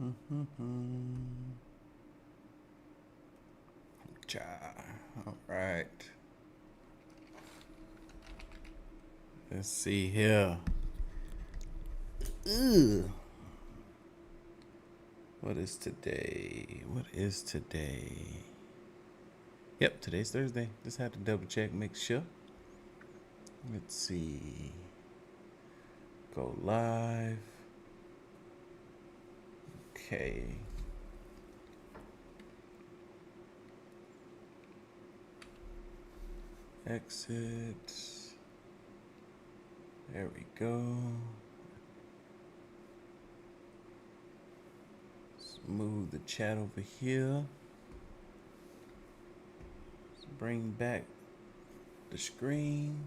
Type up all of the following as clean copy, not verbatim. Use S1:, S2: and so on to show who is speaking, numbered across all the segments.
S1: All right. Let's see here. Ugh. What is today? What is today? Yep, today's Thursday. Just had to double check, make sure. Let's see. Go live. Okay. Exit. There we go. Let's move the chat over here. Let's bring back the screen.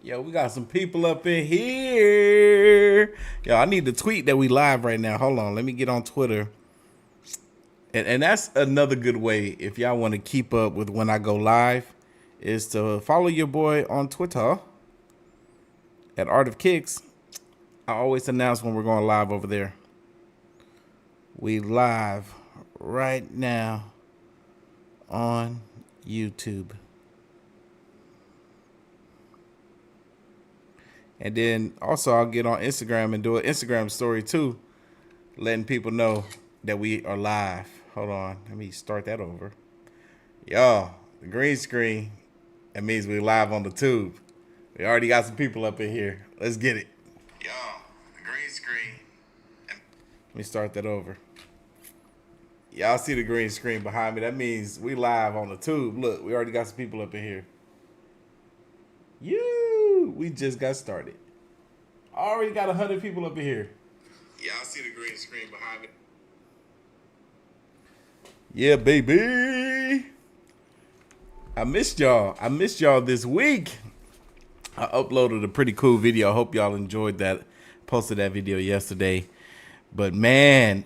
S1: Yo, we got some people up in here. Yo, I need to tweet that we live right now. Hold on, let me get on Twitter. And that's another good way, if y'all want to keep up with when I go live, is to follow your boy on Twitter at Artofkickz. I always announce when we're going live over there. We live right now on YouTube. And then also I'll get on Instagram and do an Instagram story too, letting people know that we are live. Hold on, let me start that over. Y'all, the green screen, that means we're live on the tube. We already got some people up in here. Let's get it. Y'all, the green screen. Let me start that over. Y'all see the green screen behind me. That means we live on the tube. Look, we already got some people up in here. We just got started. Already got 100 people up in here. Y'all see the green screen behind me. Yeah, baby. I missed y'all. I missed y'all this week. I uploaded a pretty cool video. I hope y'all enjoyed that. Posted that video yesterday. But man,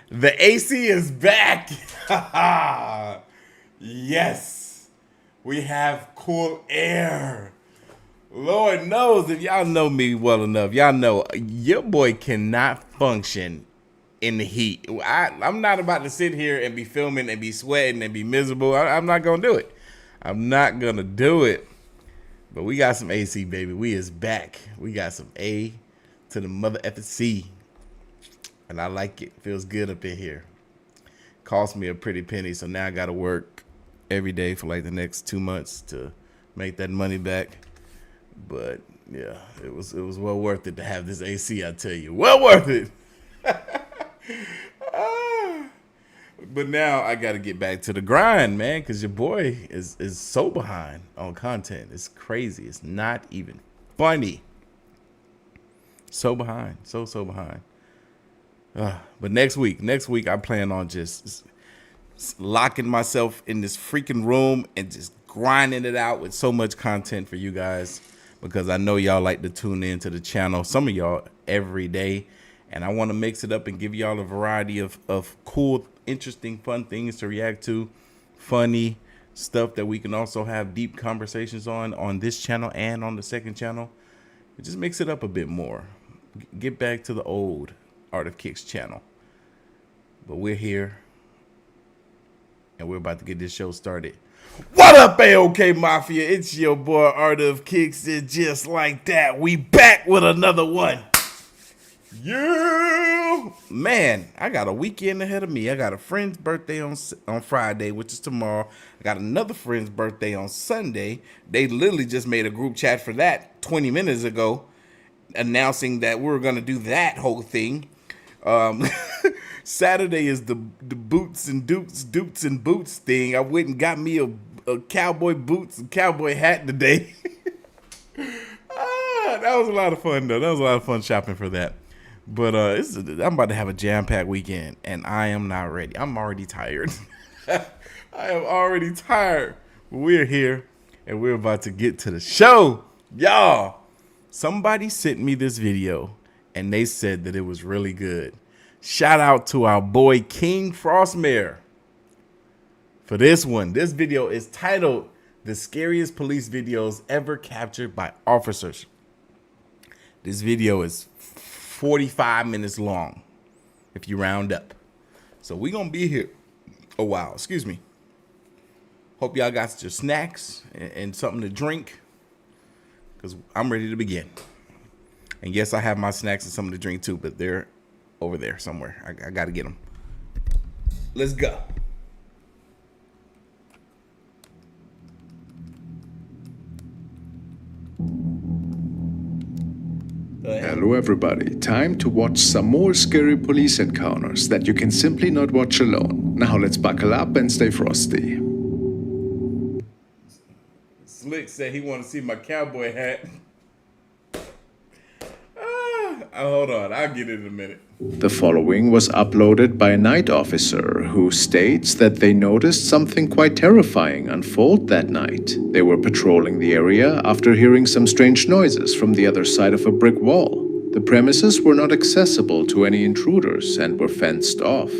S1: the AC is back. Yes. We have cool air. Lord knows, if y'all know me well enough, y'all know your boy cannot function in the heat. I'm not about to sit here and be filming and be sweating and be miserable. I'm not going to do it. I'm not going to do it. But we got some AC, baby. We is back. We got some A to the mother FC. And I like it. Feels good up in here. Cost me a pretty penny, so now I got to work every day for like the next 2 months to make that money back. But yeah, it was well worth it to have this AC, I tell you. Well worth it. But now I got to get back to the grind, man, because your boy is so behind on content. It's crazy. It's not even funny. So behind. So behind. But next week I plan on just locking myself in this freaking room and just grinding it out with so much content for you guys, because I know y'all like to tune in to the channel, some of y'all every day, and I want to mix it up and give y'all a variety of cool, interesting, fun things to react to, funny stuff that we can also have deep conversations on this channel and on the second channel. Just mix it up a bit more. Get back to the old Artofkickz channel. But we're here, and we're about to get this show started. What up, AOK Mafia? It's your boy Artofkickz, and just like that, we back with another one. Yeah, man, I got a weekend ahead of me. I got a friend's birthday on Friday, which is tomorrow. I got another friend's birthday on Sunday. They literally just made a group chat for that 20 minutes ago, announcing that we're gonna do that whole thing. Saturday is the boots and dupes and boots thing. I went and got me a cowboy boots and cowboy hat today. That was a lot of fun, though. That was a lot of fun shopping for that. But I'm about to have a jam-packed weekend, and I am not ready. I'm already tired. I am already tired. We're here, and we're about to get to the show. Y'all, somebody sent me this video, and they said that it was really good. Shout out to our boy King Frostmare for this one. This video is titled "The Scariest Police Videos Ever Captured by Officers." This video is 45 minutes long. if you round up. So we gonna be here a while. Excuse me. Hope y'all got your snacks and something to drink, because I'm ready to begin. And yes, I have my snacks and something to drink too, but they're over there somewhere. I got to get them. Let's go.
S2: Hello everybody, time to watch some more scary police encounters that you can simply not watch alone. Now let's buckle up and stay frosty.
S1: Slick said he wanted to see my cowboy hat. Hold on, I'll get it in a minute.
S2: The following was uploaded by a night officer who states that they noticed something quite terrifying unfold that night. They were patrolling the area after hearing some strange noises from the other side of a brick wall. The premises were not accessible to any intruders and were fenced off.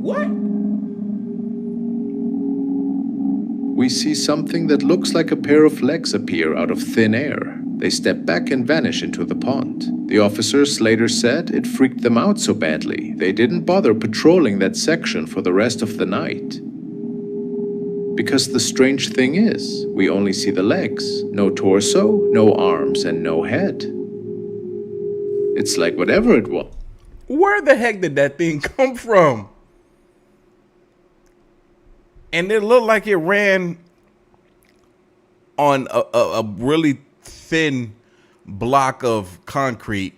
S1: What?
S2: We see something that looks like a pair of legs appear out of thin air. They step back and vanish into the pond. The officers later said it freaked them out so badly they didn't bother patrolling that section for the rest of the night. Because the strange thing is, we only see the legs, no torso, no arms, and no head. It's like whatever it was.
S1: Where the heck did that thing come from? And it looked like it ran on a really thin block of concrete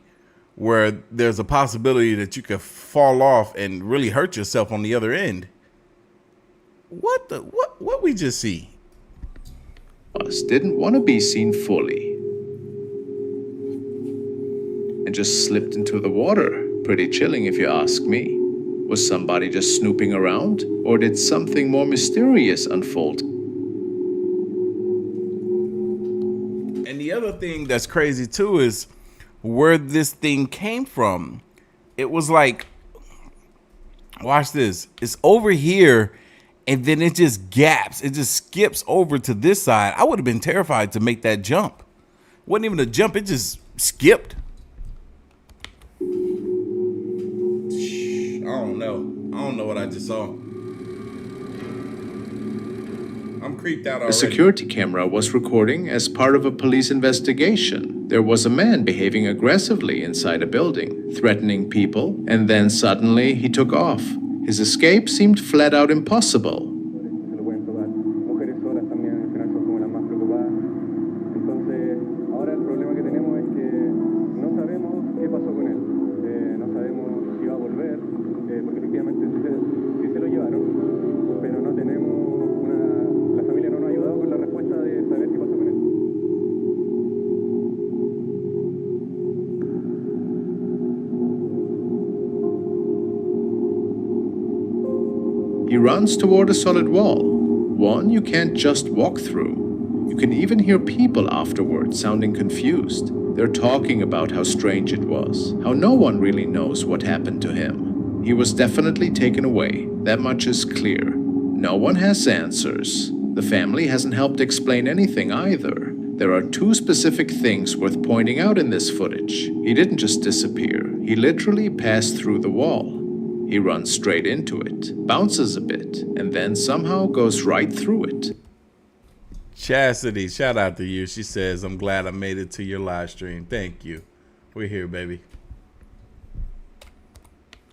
S1: where there's a possibility that you could fall off and really hurt yourself on the other end. What we just see?
S2: Us didn't want to be seen fully and just slipped into the water. Pretty chilling if you ask me. Was somebody just snooping around, or did something more mysterious unfold?
S1: And the other thing that's crazy too is where this thing came from. It was like, watch this. It's over here, and then it just gaps. It just skips over to this side. I would have been terrified to make that jump. Wasn't even a jump. It just skipped. I don't know what I just saw. I'm creeped out already.
S2: A security camera was recording as part of a police investigation. There was a man behaving aggressively inside a building, threatening people, and then suddenly he took off. His escape seemed flat out impossible. He runs toward a solid wall, one you can't just walk through. You can even hear people afterward sounding confused. They're talking about how strange it was, how no one really knows what happened to him. He was definitely taken away, that much is clear. No one has answers. The family hasn't helped explain anything either. There are two specific things worth pointing out in this footage. He didn't just disappear, he literally passed through the wall. He runs straight into it, bounces a bit, and then somehow goes right through it.
S1: Chastity, shout out to you. She says, I'm glad I made it to your live stream. Thank you. We're here, baby.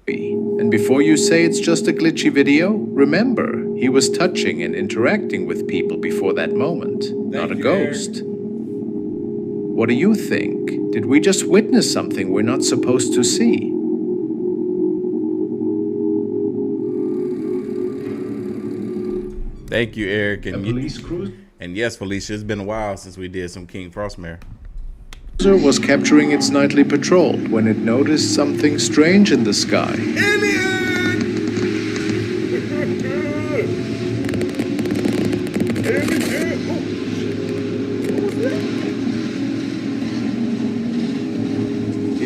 S2: And before you say it's just a glitchy video, remember, he was touching and interacting with people before that moment, not a ghost. Eric. What do you think? Did we just witness something we're not supposed to see?
S1: Thank you, Eric. And yes, Felicia, it's been a while since we did some King Frostmare.
S2: Was capturing its nightly patrol when it noticed something strange in the sky.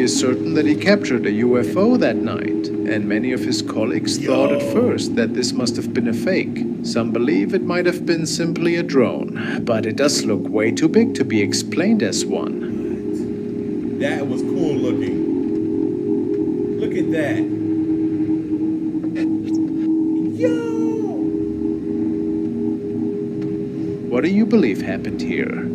S2: is certain that he captured a UFO that night, and many of his colleagues thought at first that this must have been a fake. Some believe it might have been simply a drone, but it does look way too big to be explained as one.
S1: That was cool looking. Look at that. Yo!
S2: What do you believe happened here?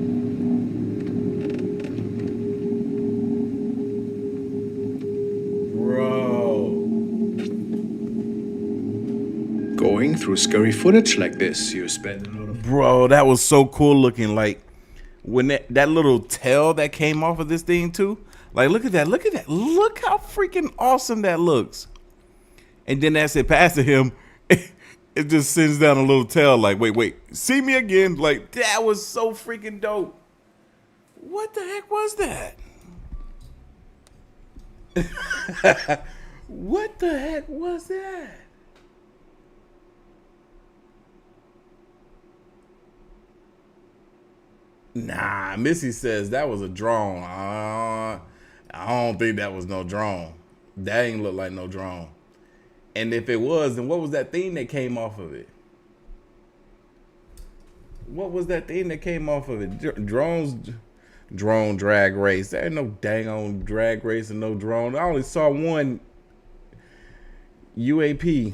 S2: Going through scary footage like this, you spend a lot of...
S1: Bro, that was so cool looking. Like, when that little tail that came off of this thing too. Like, look at that. Look at that. Look how freaking awesome that looks. And then as it passes him, it just sends down a little tail like, wait, see me again. Like, that was so freaking dope. What the heck was that? What the heck was that? Nah, Missy says that was a drone. I don't think that was no drone. That ain't look like no drone. And if it was, then what was that thing that came off of it? What was that thing that came off of it? Drone drag race. There ain't no dang on drag race and no drone. I only saw one UAP.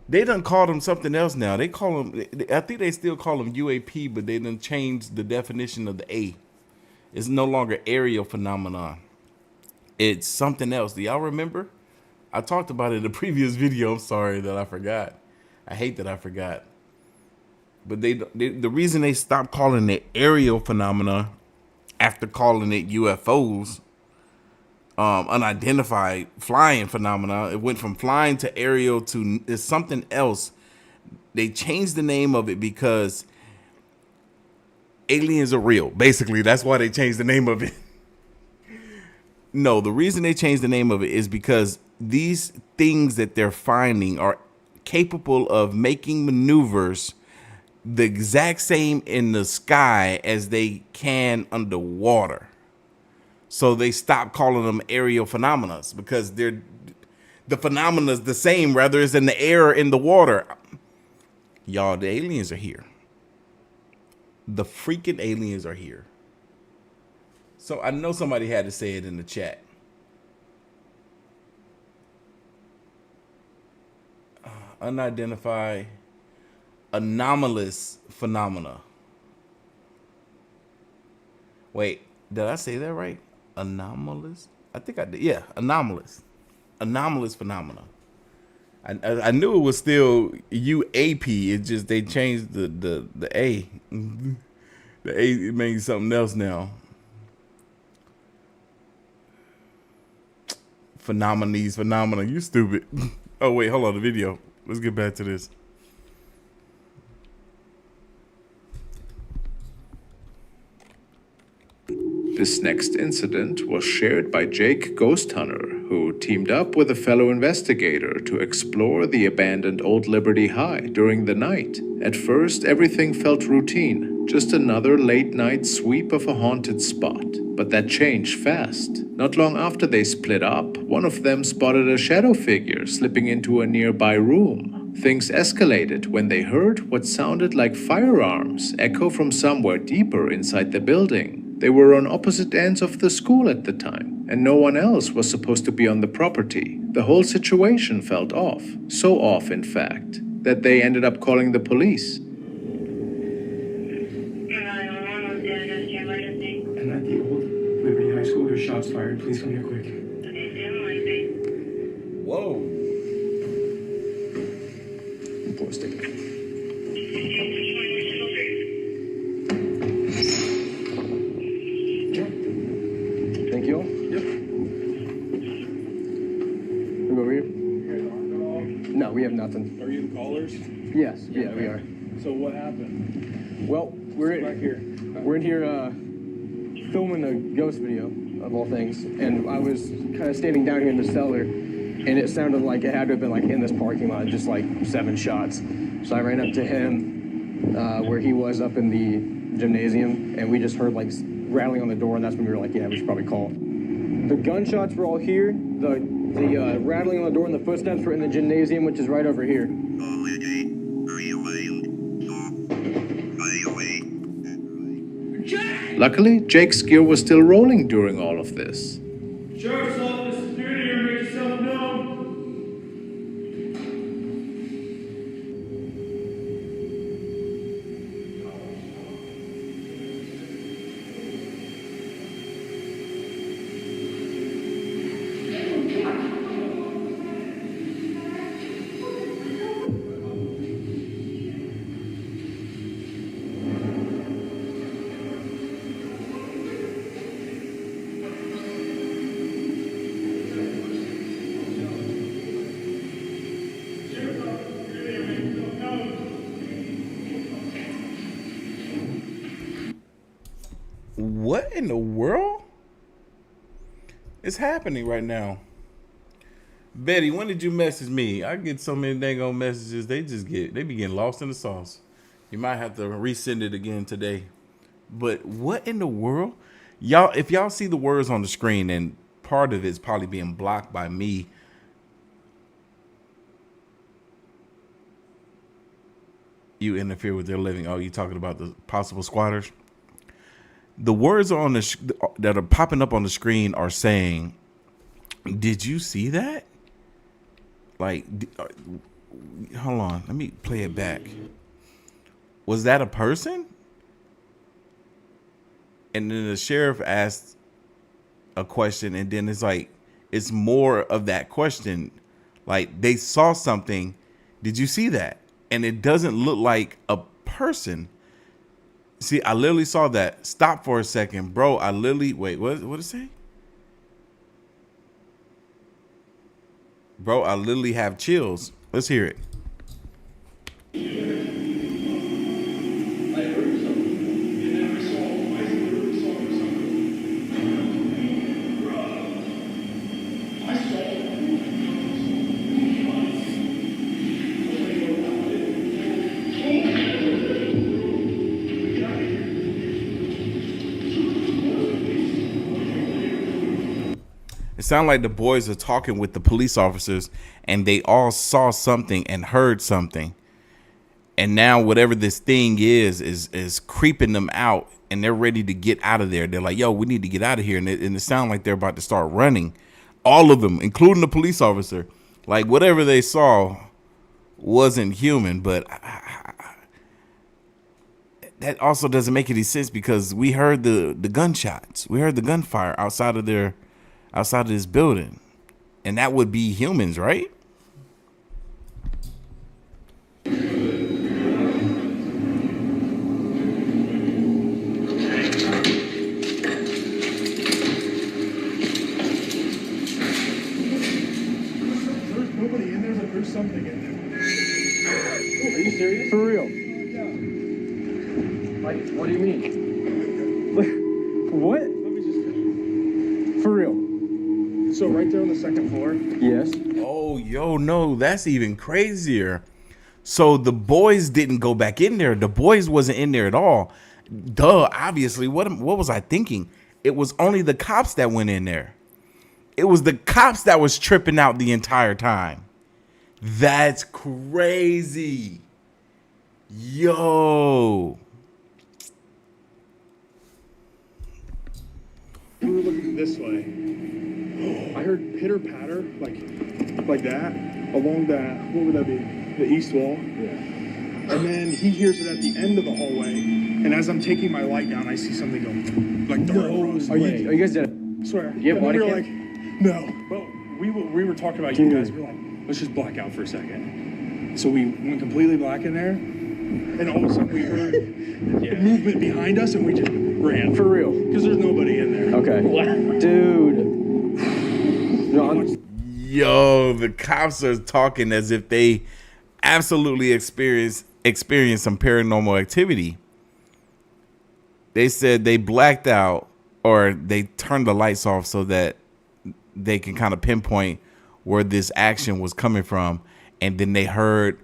S1: They done called them something else now. They call them, I think they still call them UAP, but they done changed the definition of the A. It's no longer aerial phenomenon. It's something else. Do y'all remember? I talked about it in a previous video. I'm sorry that I forgot. I hate that I forgot. But the reason they stopped calling it aerial phenomena after calling it UFOs, unidentified flying phenomena, it went from flying to aerial to it's something else. They changed the name of it because aliens are real. Basically, that's why they changed the name of it. No, the reason they changed the name of it is because these things that they're finding are capable of making maneuvers the exact same in the sky as they can underwater. So they stopped calling them aerial phenomena because the phenomena is the same, whether it's in the air or in the water. Y'all, the aliens are here. The freaking aliens are here. So I know somebody had to say it in the chat. Unidentified anomalous phenomena. Wait, did I say that right? Anomalous? I think I did. Yeah, anomalous. Anomalous phenomena. I knew it was still UAP. It just they changed the A. The A, it means something else now. Phenomena. You stupid. Oh wait, hold on the video. Let's get back to this.
S2: This next incident was shared by Jake Ghost Hunter, who teamed up with a fellow investigator to explore the abandoned Old Liberty High during the night. At first, everything felt routine, just another late-night sweep of a haunted spot. But that changed fast. Not long after they split up, one of them spotted a shadow figure slipping into a nearby room. Things escalated when they heard what sounded like firearms echo from somewhere deeper inside the building. They were on opposite ends of the school at the time, and no one else was supposed to be on the property. The whole situation felt off. So off, in fact, that they ended up calling the police.
S3: And at the Old Liberty High School, there's shots fired. Please come here quick.
S1: Whoa.
S3: Pull a stick. Thank you all. Yep. We go over here?
S4: You guys armed at all?
S3: No, we have nothing.
S4: Are you the callers?
S3: Yes, yeah, we are.
S4: So what happened?
S3: Well, we're
S4: Back here.
S3: in here filming a ghost video of all things, and I was kind of standing down here in the cellar, and it sounded like it had to have been like in this parking lot, just like 7 shots. So I ran up to him where he was up in the gymnasium, and we just heard like rattling on the door, and that's when we were like, yeah, we should probably call. The gunshots were all here. The rattling on the door and the footsteps were in the gymnasium, which is right over here.
S2: Luckily, Jake's gear was still rolling during all of this.
S4: Sheriff's office, security here, make yourself known.
S1: What in the world is happening right now? Betty, when did you message me? I get so many dang old messages. They be getting lost in the sauce. You might have to resend it again today. But what in the world? Y'all, if y'all see the words on the screen, and part of it's probably being blocked by me. You interfere with their living. Oh, you talking about the possible squatters? The words on that are popping up on the screen are saying, "Did you see that?" Like, hold on, let me play it back. Was that a person? And then the sheriff asked a question, and then it's like, it's more of that question. Like, they saw something. Did you see that? And it doesn't look like a person. See, I literally saw that. Stop for a second, bro. I literally, wait, what did it say? Bro, I literally have chills. Let's hear it. It sounds like the boys are talking with the police officers, and they all saw something and heard something. And now whatever this thing is creeping them out, and they're ready to get out of there. They're like, yo, we need to get out of here. And it sounds like they're about to start running. All of them, including the police officer. Like, whatever they saw wasn't human, but that also doesn't make any sense, because we heard the gunshots. We heard the gunfire outside of this building, and that would be humans, right?
S4: There's nobody in there, but there's something in there.
S3: Are you serious? For real? Like, what do you mean? What?
S4: Let me just.
S3: For real?
S4: So right there on the second floor.
S3: Yes.
S1: Oh, yo, no, that's even crazier. So the boys didn't go back in there. The boys wasn't in there at all. Duh, obviously. What was I thinking? It was only the cops that went in there. It was the cops that was tripping out the entire time. That's crazy. Yo.
S4: We were looking this way. I heard pitter patter like that along that. What would that be? The east wall. Yeah. And then he hears it at the end of the hallway. And as I'm taking my light down, I see something go like dart across.
S3: Are you guys dead?
S4: I swear.
S3: You have
S4: And
S3: body
S4: we were
S3: cam?
S4: like, no. But we were talking about you guys. We were like, let's just black out for a second. So we went completely black in there, and all of a sudden we heard movement behind us, and we just ran.
S3: For real?
S4: Because there's nobody in there.
S3: Okay. Dude. No,
S1: Yo, the cops are talking as if they absolutely experienced some paranormal activity. They said they blacked out, or they turned the lights off so that they can kind of pinpoint where this action was coming from. And then they heard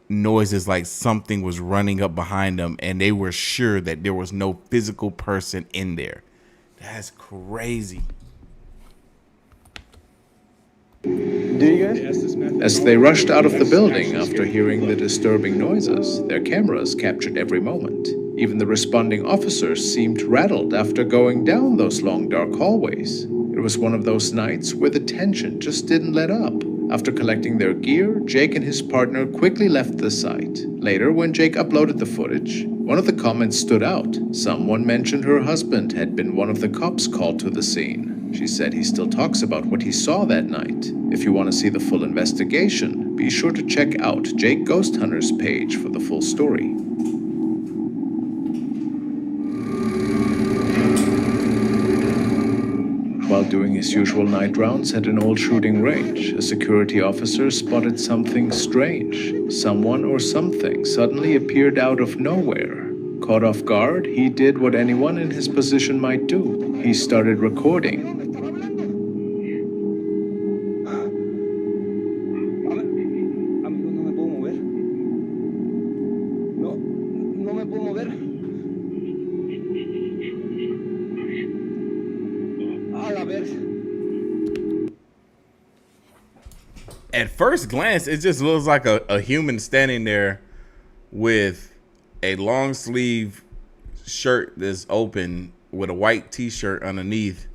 S1: noises like something was running up behind them, and they were sure that there was no physical person in there. That's crazy.
S3: Do you guys?
S2: As they rushed out of the building after hearing the disturbing noises, their cameras captured every moment. Even the responding officers seemed rattled after going down those long dark hallways. It was one of those nights where the tension just didn't let up. After collecting their gear, Jake and his partner quickly left the site. Later, when Jake uploaded the footage, one of the comments stood out. Someone mentioned her husband had been one of the cops called to the scene. She said he still talks about what he saw that night. If you want to see the full investigation, be sure to check out Jake Ghost Hunter's page for the full story. While doing his usual night rounds at an old shooting range, a security officer spotted something strange. Someone or something suddenly appeared out of nowhere. Caught off guard, he did what anyone in his position might do. He started recording.
S1: At first glance, it just looks like a human standing there with a long sleeve shirt that's open with a white t-shirt underneath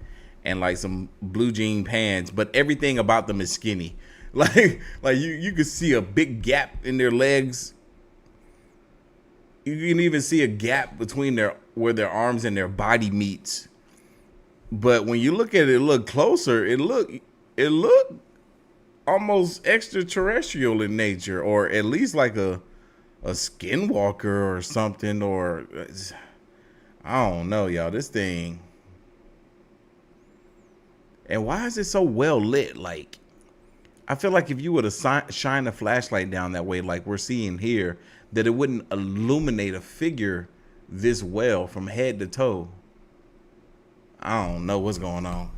S1: and like some blue jean pants, but everything about them is skinny. Like you could see a big gap in their legs. You can even see a gap between where their arms and their body meets. But when you look at it, look closer, it look almost extraterrestrial in nature, or at least like a skinwalker or something, or I don't know, y'all. This thing. And why is it so well lit? Like, I feel like if you were to shine a flashlight down that way, like we're seeing here, that it wouldn't illuminate a figure this well from head to toe. I don't know what's going on.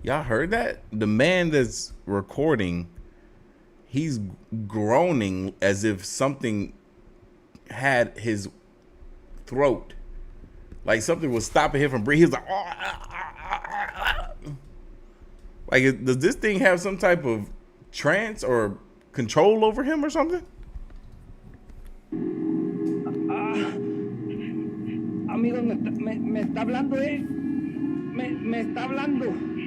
S1: Y'all heard that? The man that's recording, he's groaning as if something had his throat. Like something was stopping him from breathing. He's like, like, does this thing have some type of trance or control over him or something?
S5: Amigo, me está hablando, me está hablando.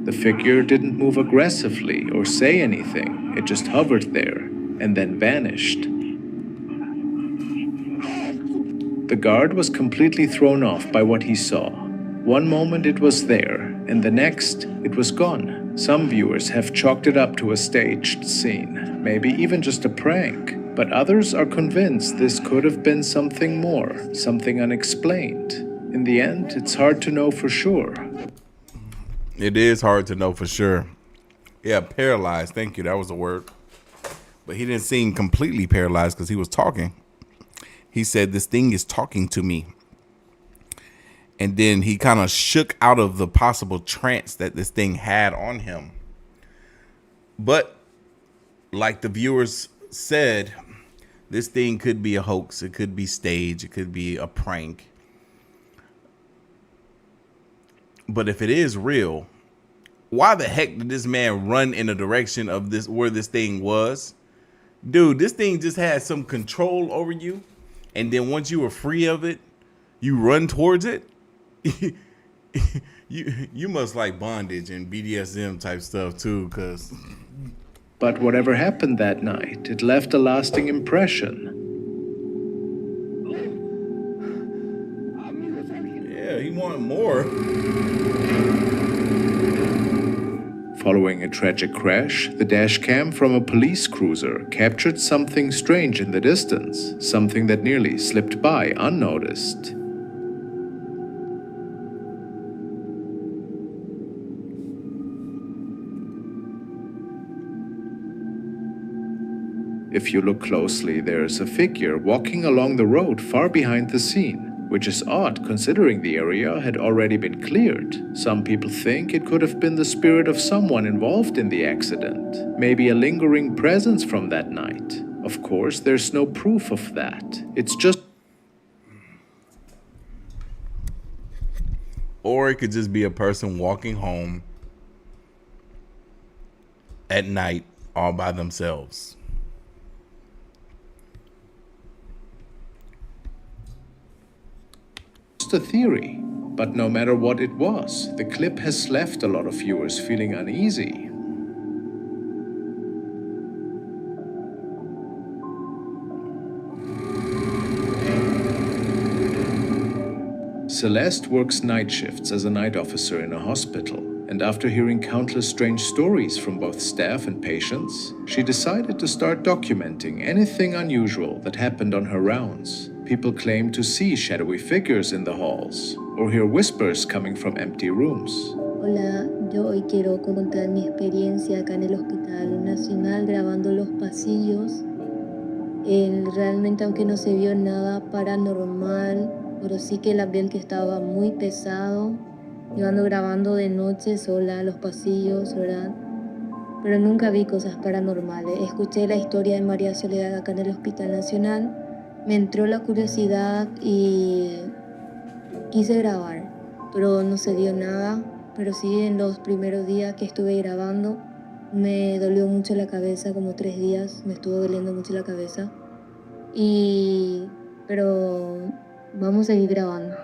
S2: The figure didn't move aggressively or say anything. It just hovered there and then vanished. The guard was completely thrown off by what he saw. One moment it was there, and the next it was gone. Some viewers have chalked it up to a staged scene, maybe even just a prank. But others are convinced this could have been something more, something unexplained. In the end, it's hard to know for sure.
S1: It is hard to know for sure. Yeah, paralyzed. Thank you. That was the word. But he didn't seem completely paralyzed because he was talking. He said, "This thing is talking to me." And then he kind of shook out of the possible trance that this thing had on him. But like the viewers said, this thing could be a hoax. It could be staged. It could be a prank. But if it is real, why the heck did this man run in the direction of this, where this thing was? Dude, this thing just had some control over you. And then once you were free of it, you run towards it. you must like bondage and BDSM type stuff too, cause.
S2: But whatever happened that night, it left a lasting impression.
S1: Yeah, he wanted more.
S2: Following a tragic crash, the dashcam from a police cruiser captured something strange in the distance, something that nearly slipped by unnoticed. If you look closely, there is a figure walking along the road far behind the scene. which is odd considering the area had already been cleared. Some people think it could have been the spirit of someone involved in the accident, maybe a lingering presence from that night. Of course, there's no proof of that. It's just...
S1: Or it could just be a person walking home at night all by themselves.
S2: a theory, but no matter what it was, the clip has left a lot of viewers feeling uneasy. Celeste works night shifts as a night officer in a hospital, and after hearing countless strange stories from both staff and patients, she decided to start documenting anything unusual that happened on her rounds. People claim to see shadowy figures in the halls, or hear whispers coming from empty rooms.
S6: Hola, yo hoy quiero contar mi experiencia acá en el Hospital Nacional grabando los pasillos. Realmente, aunque no se vio nada paranormal, pero sí que el ambiente estaba muy pesado. Yo ando grabando de noche sola los pasillos, ¿verdad? Pero nunca vi cosas paranormales. Escuché la historia de María Soledad acá en el Hospital Nacional. Me entró la curiosidad y quise grabar, pero no se dio nada. Pero sí, en los primeros días que estuve grabando, me dolió mucho la cabeza, como 3 días, me estuvo doliendo mucho la cabeza. Pero vamos a seguir grabando.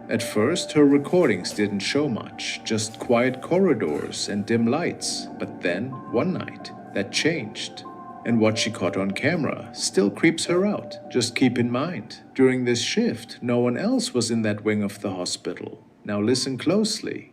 S2: At first, her recordings didn't show much, just quiet corridors and dim lights. But then, one night, that changed. And what she caught on camera still creeps her out. Just keep in mind, during this shift, no one else was in that wing of the hospital. Now listen closely.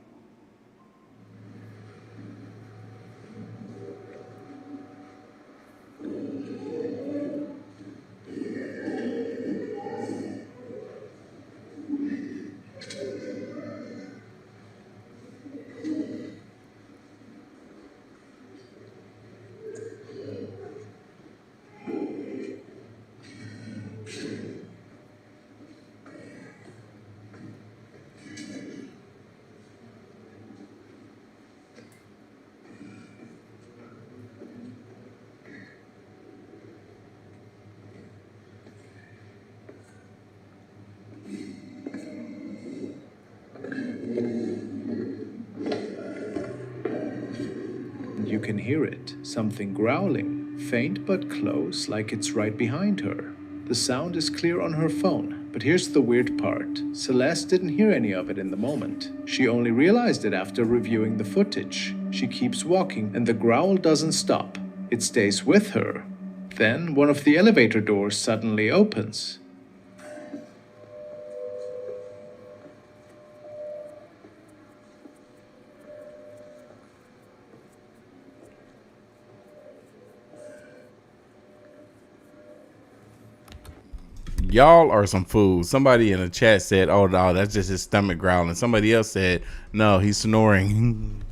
S2: You can hear it, something growling, faint but close, like it's right behind her. The sound is clear on her phone, but here's the weird part. Celeste didn't hear any of it in the moment. She only realized it after reviewing the footage. She keeps walking, and the growl doesn't stop. It stays with her. Then one of the elevator doors suddenly opens.
S1: Y'all are some fools. Somebody in the chat said, "Oh no, that's just his stomach growling." Somebody else said, "No, he's snoring."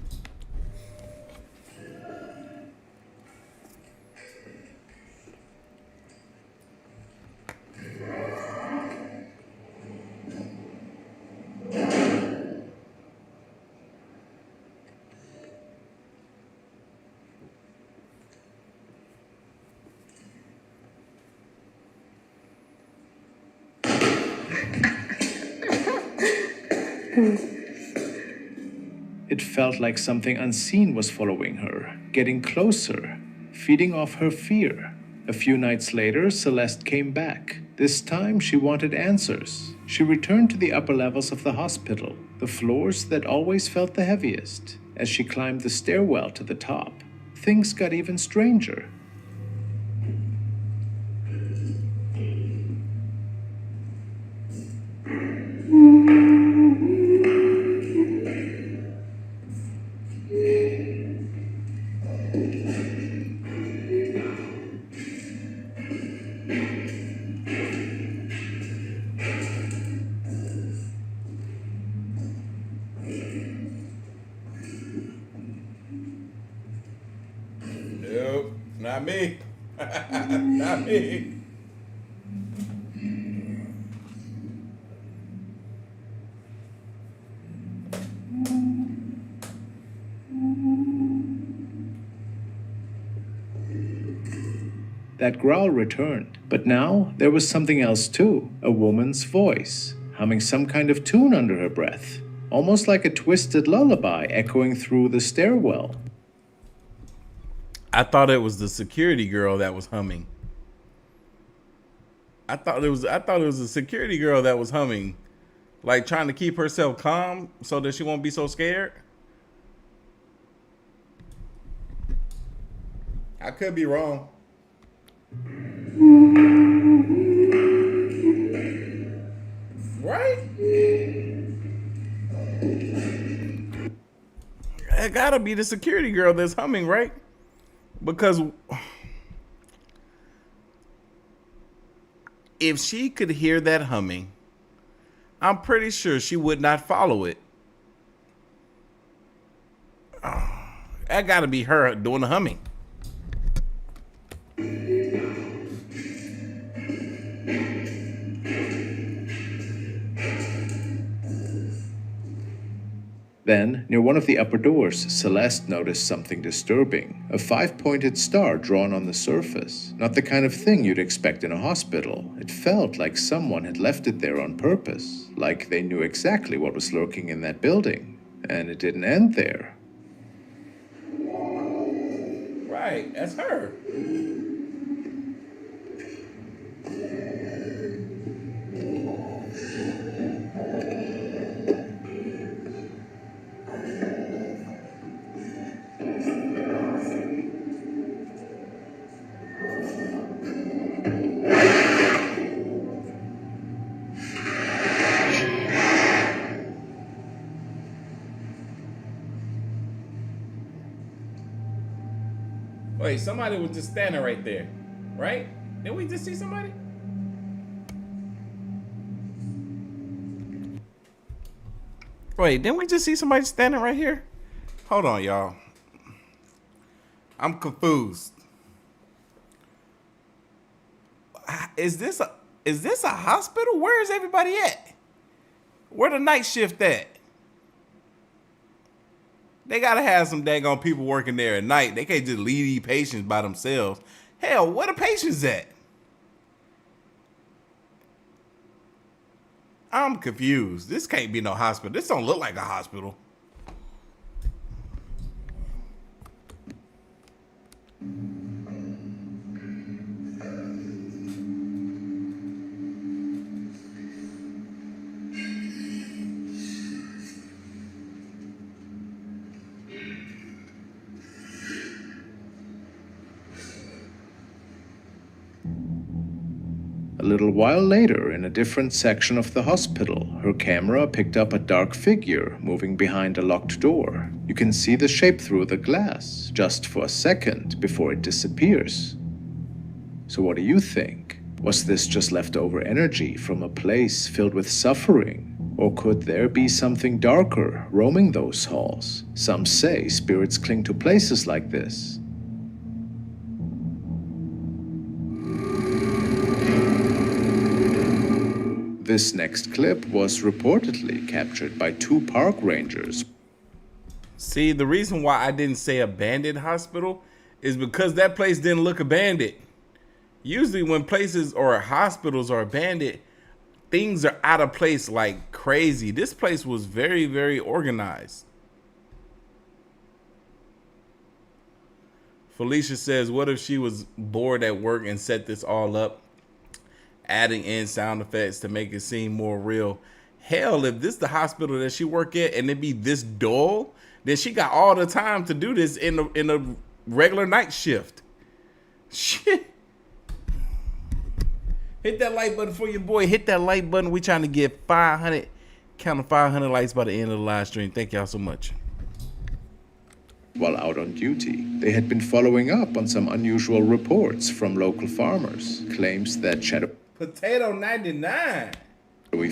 S2: It felt like something unseen was following her, getting closer, feeding off her fear. A few nights later, Celeste came back. This time, she wanted answers. She returned to the upper levels of the hospital, the floors that always felt the heaviest. As she climbed the stairwell to the top, things got even stranger.
S1: Nope, not me. Not me.
S2: That growl returned, but now there was something else too. A woman's voice, humming some kind of tune under her breath, almost like a twisted lullaby echoing through the stairwell.
S1: I thought it was the security girl that was humming. I thought it was a security girl that was humming, like trying to keep herself calm so that she won't be so scared. I could be wrong. Right? It gotta be the security girl that's humming, right? Because if she could hear that humming, I'm pretty sure she would not follow it. That gotta be her doing the humming.
S2: Then, near one of the upper doors, Celeste noticed something disturbing. A 5-pointed star drawn on the surface. Not the kind of thing you'd expect in a hospital. It felt like someone had left it there on purpose. Like they knew exactly what was lurking in that building. And it didn't end there.
S1: Right, that's her. Wait, somebody was just standing right there, right? Didn't we just see somebody? Wait, didn't we just see somebody standing right here? Hold on, y'all. I'm confused. Is this a hospital? Where is everybody at? Where the night shift at? They gotta have some daggone people working there at night. They can't just leave these patients by themselves. Hell, where the patients at? I'm confused. This can't be no hospital. This don't look like a hospital.
S2: A little while later, in a different section of the hospital, her camera picked up a dark figure moving behind a locked door. You can see the shape through the glass, just for a second before it disappears. So what do you think? Was this just leftover energy from a place filled with suffering? Or could there be something darker roaming those halls? Some say spirits cling to places like this. This next clip was reportedly captured by 2 park rangers.
S1: See, the reason why I didn't say abandoned hospital is because that place didn't look abandoned. Usually when places or hospitals are abandoned, things are out of place like crazy. This place was very, very organized. Felicia says, what if she was bored at work and set this all up, adding in sound effects to make it seem more real? Hell, if this is the hospital that she work at and it be this dull, then she got all the time to do this in a regular night shift. Shit. Hit that like button for your boy. Hit that like button. We trying to get 500, count to 500 likes by the end of the live stream. Thank y'all so much.
S2: While out on duty, they had been following up on some unusual reports from local farmers. Claims that shadowy
S1: Potato 99.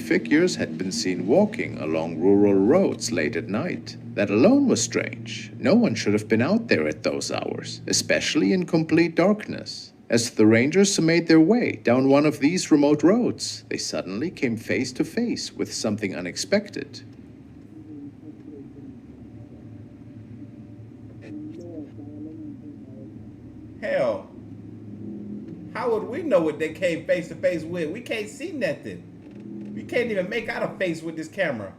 S2: figures had been seen walking along rural roads late at night. That alone was strange. No one should have been out there at those hours, especially in complete darkness. As the rangers made their way down one of these remote roads, they suddenly came face to face with something unexpected.
S1: Hell. How would we know what they came face to face with? We can't see nothing. We can't even make out a face with this camera.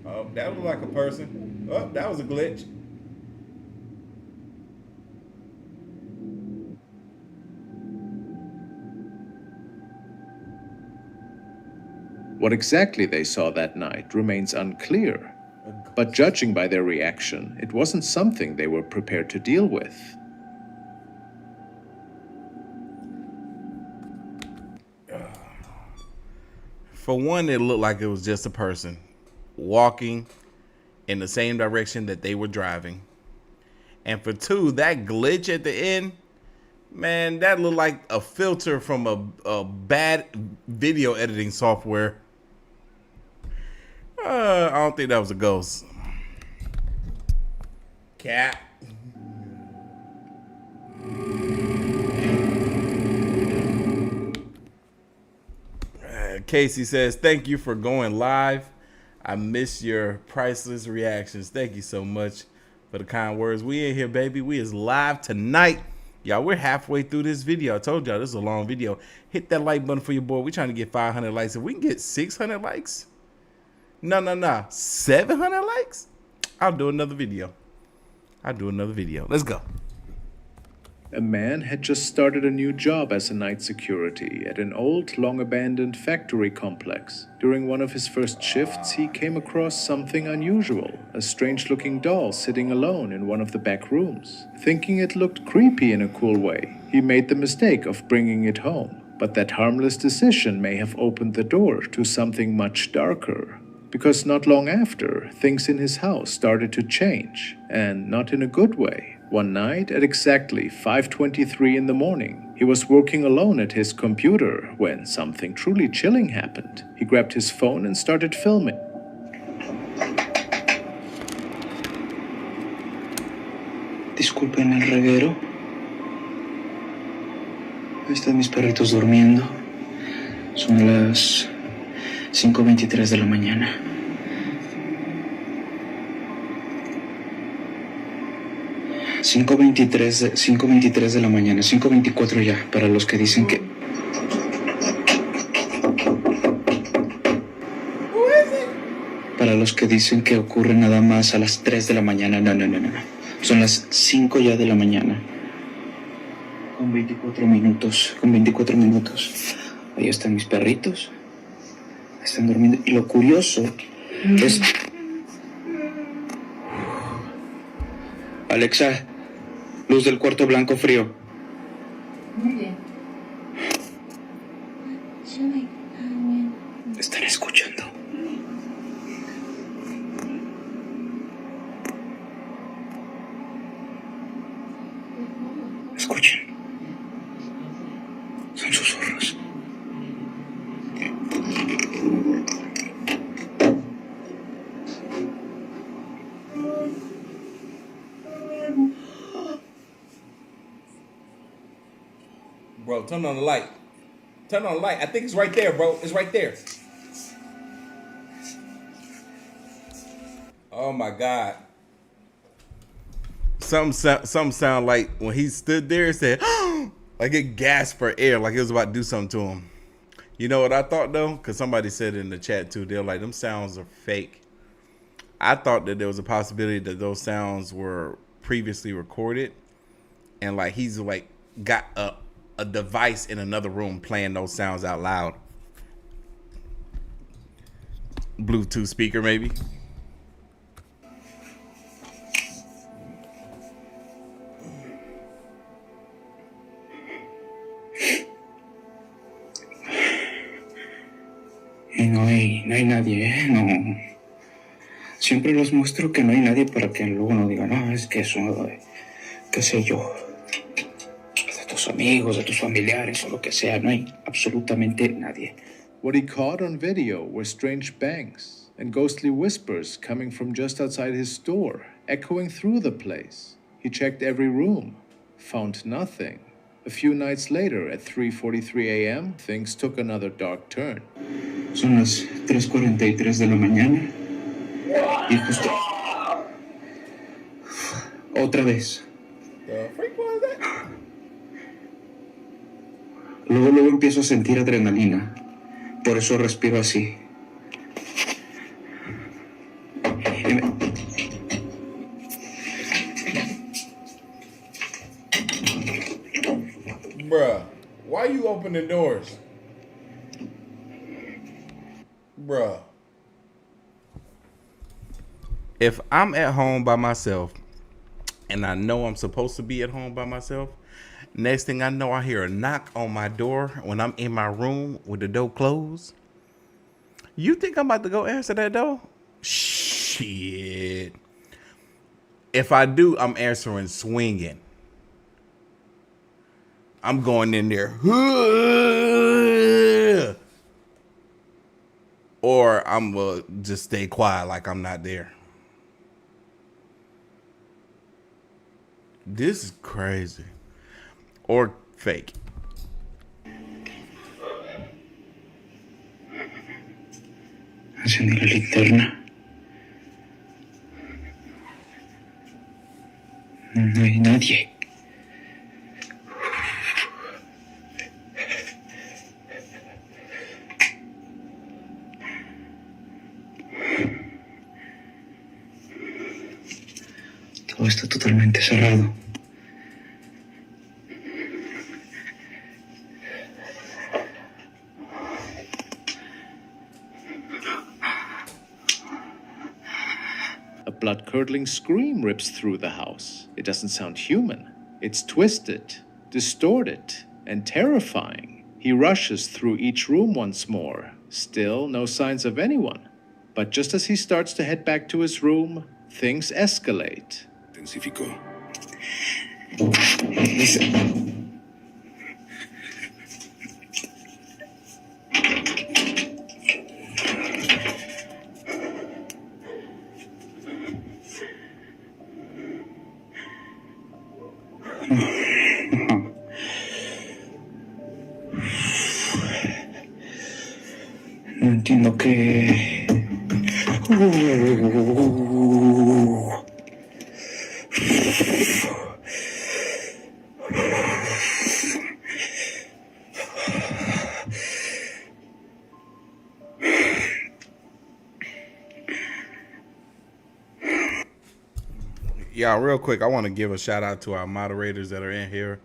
S1: Oh, that was like a person. Oh, that was a glitch.
S2: What exactly they saw that night remains unclear, but judging by their reaction, it wasn't something they were prepared to deal with.
S1: For one, it looked like it was just a person walking in the same direction that they were driving. And for two, that glitch at the end, man, that looked like a filter from a bad video editing software. I don't think that was a ghost. Cat. Casey says, thank you for going live. I miss your priceless reactions. Thank you so much for the kind words. We in here, baby. We is live tonight. Y'all, we're halfway through this video. I told y'all this is a long video. Hit that like button for your boy. We're trying to get 500 likes. If we can get 600 likes, no, 700 likes, I'll do another video. Let's go.
S2: A man had just started a new job as a night security at an old, long-abandoned factory complex. During one of his first shifts, he came across something unusual, a strange-looking doll sitting alone in one of the back rooms. Thinking it looked creepy in a cool way, he made the mistake of bringing it home. But that harmless decision may have opened the door to something much darker. Because not long after, things in his house started to change, and not in a good way. One night at exactly 5:23 in the morning, he was working alone at his computer when something truly chilling happened. He grabbed his phone and started filming.
S7: Disculpen el reguero. Ahí están mis perritos durmiendo. Son las 5:23 de la mañana. 5:23 de la mañana, 5:24 ya, para los que dicen que... Para los que dicen que ocurre nada más a las 3 de la mañana, no. Son las 5 ya de la mañana. Con 24 minutos. Ahí están mis perritos. Están durmiendo. Y lo curioso es... Alexa, luz del cuarto blanco frío.
S6: Muy bien.
S7: Están escuchando. Escuchen. Son susurros.
S1: Bro, turn on the light. I think it's right there, bro. It's right there. Oh my God. Some sound like when he stood there and said, like it gasped for air, like it was about to do something to him. You know what I thought though? Because somebody said in the chat too, they're like, them sounds are fake. I thought that there was a possibility that those sounds were previously recorded and like he's like got a device in another room playing those sounds out loud. Bluetooth speaker maybe.
S7: Y no hay nadie, no. Siempre los muestro que no hay nadie para que luego no digan, no, es que eso, qué sé yo, de tus amigos, de tus familiares o lo que sea, no hay absolutamente nadie.
S2: What he caught on video were strange bangs and ghostly whispers coming from just outside his store, echoing through the place. He checked every room, found nothing. A few nights later, at 3:43 a.m., things took another dark turn.
S7: Son las 3:43 de la mañana. Y justo... Otra vez.
S1: The freak was that?
S7: Luego empiezo a sentir adrenalina. Por eso respiro así. Y me...
S1: Bruh, why you opening doors? Bruh. If I'm at home by myself and I know I'm supposed to be at home by myself, next thing I know, I hear a knock on my door when I'm in my room with the door closed. You think I'm about to go answer that door? Shit. If I do, I'm answering swinging. I'm going in there. Or I'm going to just stay quiet like I'm not there. This is crazy. Or fake.
S7: Encendí la linterna. No hay nadie. Todo está totalmente cerrado.
S2: A blood-curdling scream rips through the house. It doesn't sound human. It's twisted, distorted, and terrifying. He rushes through each room once more. Still, no signs of anyone. But just as he starts to head back to his room, things escalate.
S8: Intensificó.
S7: No entiendo qué...
S1: Y'all, real quick, I want to give a shout out to our moderators that are in here.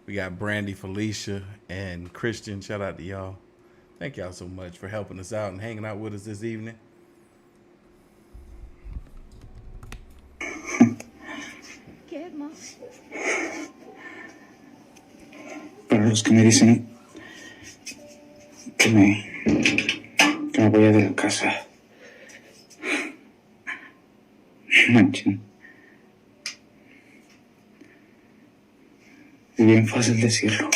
S1: We got Brandy, Felicia, and Christian. Shout out to y'all. Thank y'all so much for helping us out and hanging out with us this evening.
S7: Para los que me dicen que me vaya de la casa. Manchen. Es bien fácil decirlo.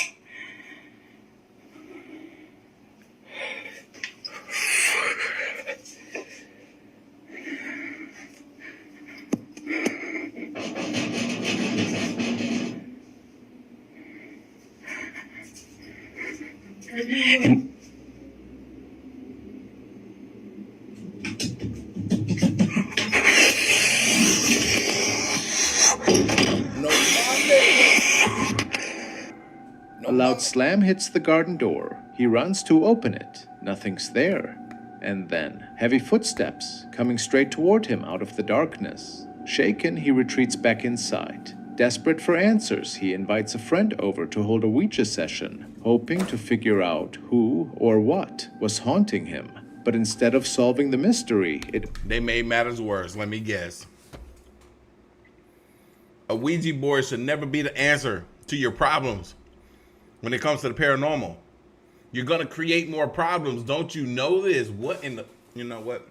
S2: A loud slam hits the garden door. He runs to open it. Nothing's there. And then, heavy footsteps coming straight toward him out of the darkness. Shaken, he retreats back inside. Desperate for answers, he invites a friend over to hold a Ouija session, hoping to figure out who or what was haunting him. But instead of solving the mystery,
S1: They made matters worse, let me guess. A Ouija board should never be the answer to your problems when it comes to the paranormal. You're going to create more problems. Don't you know this? What in the... You know what?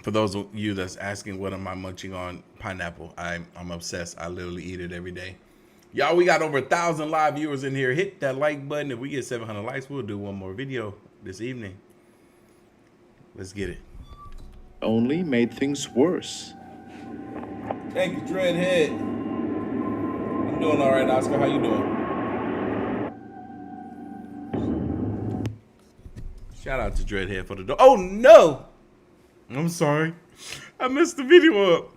S1: For those of you that's asking, what am I munching on? Pineapple. I'm obsessed. I literally eat it every day. Y'all, we got over 1,000 live viewers in here. Hit that like button. If we get 700 likes, we'll do one more video this evening. Let's get it.
S2: only made things worse.
S1: Thank you, Dreadhead. I'm doing all right, Oscar. How you doing? Shout out to Dreadhead for the door. Oh, no! I'm sorry. I messed the video up.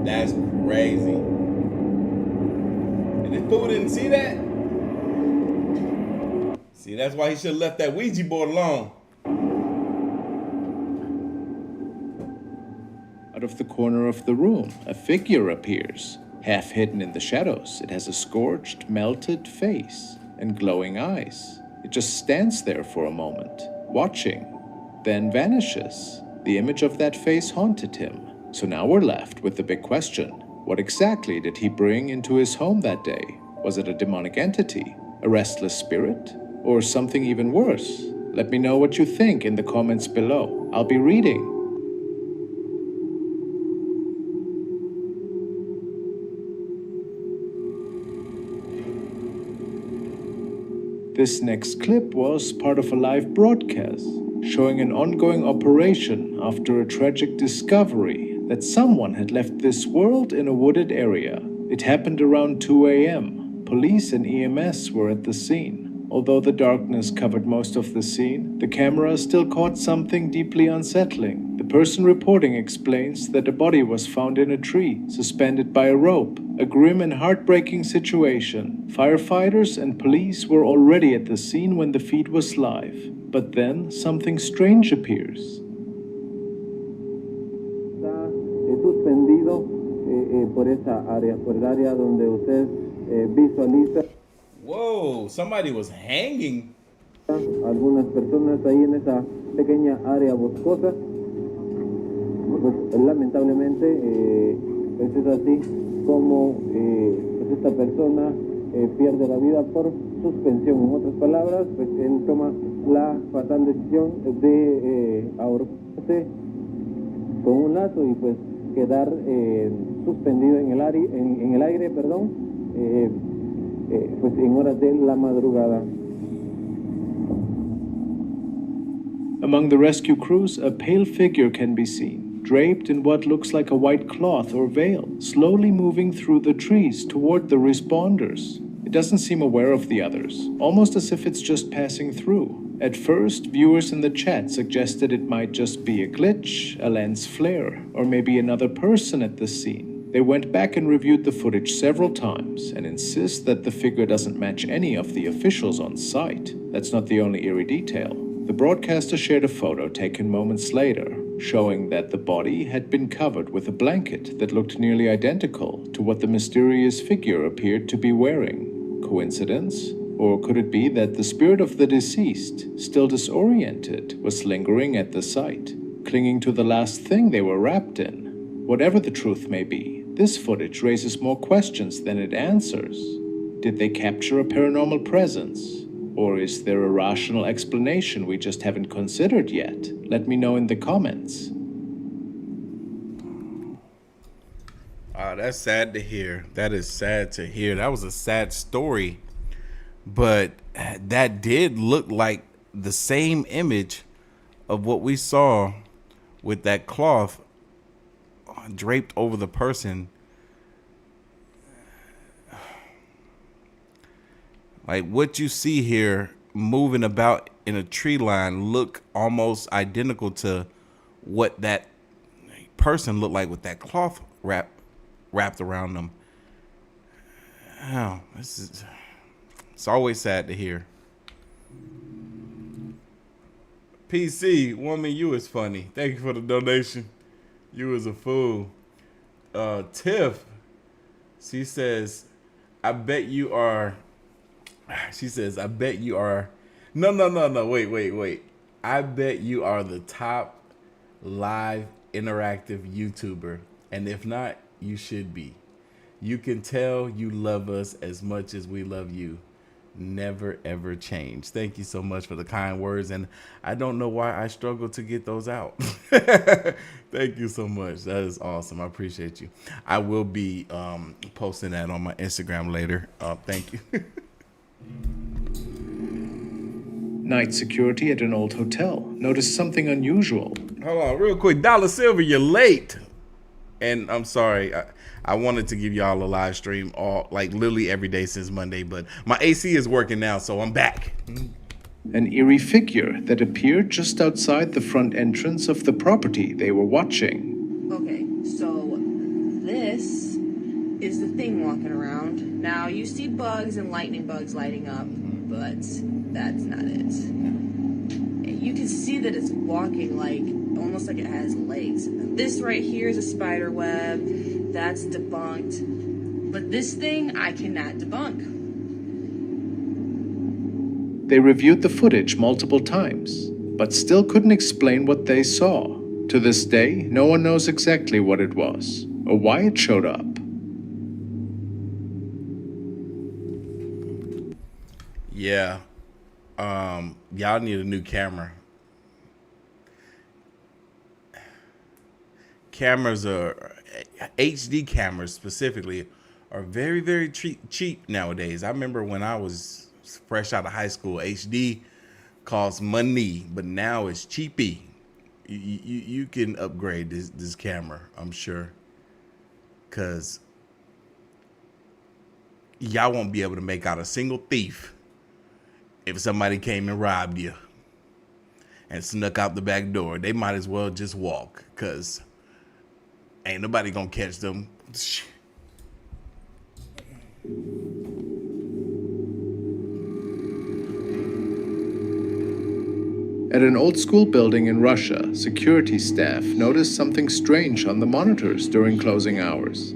S1: That's crazy. And this fool didn't see that? See, that's why he should have left that Ouija board alone.
S2: Out of the corner of the room, a figure appears. Half hidden in the shadows, it has a scorched, melted face and glowing eyes. It just stands there for a moment, watching, then vanishes. The image of that face haunted him. So now we're left with the big question. What exactly did he bring into his home that day? Was it a demonic entity, a restless spirit, or something even worse? Let me know what you think in the comments below. I'll be reading. This next clip was part of a live broadcast showing an ongoing operation after a tragic discovery that someone had left this world in a wooded area. It happened around 2 a.m. Police and EMS were at the scene. Although the darkness covered most of the scene, the camera still caught something deeply unsettling. The person reporting explains that a body was found in a tree, suspended by a rope. A grim and heartbreaking situation. Firefighters and police were already at the scene when the feed was live. But then something strange appears.
S8: Está suspendido por esa área, por el área donde usted visualiza.
S1: Whoa, somebody was hanging.
S8: Algunas personas ahí en esa pequeña área boscosa. Pues lamentablemente pues es así como pues esta persona pierde la vida por suspensión. En otras palabras, pues él toma la fatal decisión de ahorcarse con un lazo y pues quedar suspendido en el aire, perdón, pues en horas de la madrugada.
S2: Among the rescue crews, a pale figure can be seen, draped in what looks like a white cloth or veil, slowly moving through the trees toward the responders. It doesn't seem aware of the others, almost as if it's just passing through. At first, viewers in the chat suggested it might just be a glitch, a lens flare, or maybe another person at the scene. They went back and reviewed the footage several times and insist that the figure doesn't match any of the officials on site. That's not the only eerie detail. The broadcaster shared a photo taken moments later, showing that the body had been covered with a blanket that looked nearly identical to what the mysterious figure appeared to be wearing. Coincidence? Or could it be that the spirit of the deceased, still disoriented, was lingering at the site, clinging to the last thing they were wrapped in? Whatever the truth may be, this footage raises more questions than it answers. Did they capture a paranormal presence? Or is there a rational explanation we just haven't considered yet? Let me know in the comments.
S1: Oh, that's sad to hear. That is sad to hear. That was a sad story. But that did look like the same image of what we saw with that cloth draped over the person. Like what you see here moving about in a tree line look almost identical to what that person looked like with that cloth wrapped around them. Oh, it's always sad to hear. PC, woman, you is funny. Thank you for the donation. You is a fool. Tiff, she says, I bet you are. She says, I bet you are. No. Wait. I bet you are the top live interactive YouTuber. And if not, you should be. You can tell you love us as much as we love you. Never, ever change. Thank you so much for the kind words. And I don't know why I struggle to get those out. Thank you so much. That is awesome. I appreciate you. I will be posting that on my Instagram later. Thank you.
S2: Night security at an old hotel noticed something unusual.
S1: Hold on real quick. Dollar Silver, you're late. And I'm sorry, I wanted to give y'all a live stream all like literally every day since Monday, but my AC is working now, so I'm back.
S2: An eerie figure that appeared just outside the front entrance of the property they were watching.
S9: Okay, so this is the thing walking around. Now you see bugs and lightning bugs lighting up, but that's not it. And you can see that it's walking like almost like it has legs. This right here is a spider web. That's debunked. But this thing I cannot debunk.
S2: They reviewed the footage multiple times, but still couldn't explain what they saw. To this day, no one knows exactly what it was or why it showed up.
S1: Yeah. Y'all need a new camera. Cameras are HD cameras specifically are very, very cheap nowadays. I remember when I was fresh out of high school, HD cost money, but now it's cheapy. You can upgrade this camera, I'm sure, because y'all won't be able to make out a single thief if somebody came and robbed you and snuck out the back door. They might as well just walk, because ain't nobody gonna catch them.
S2: At an old school building in Russia, security staff noticed something strange on the monitors during closing hours.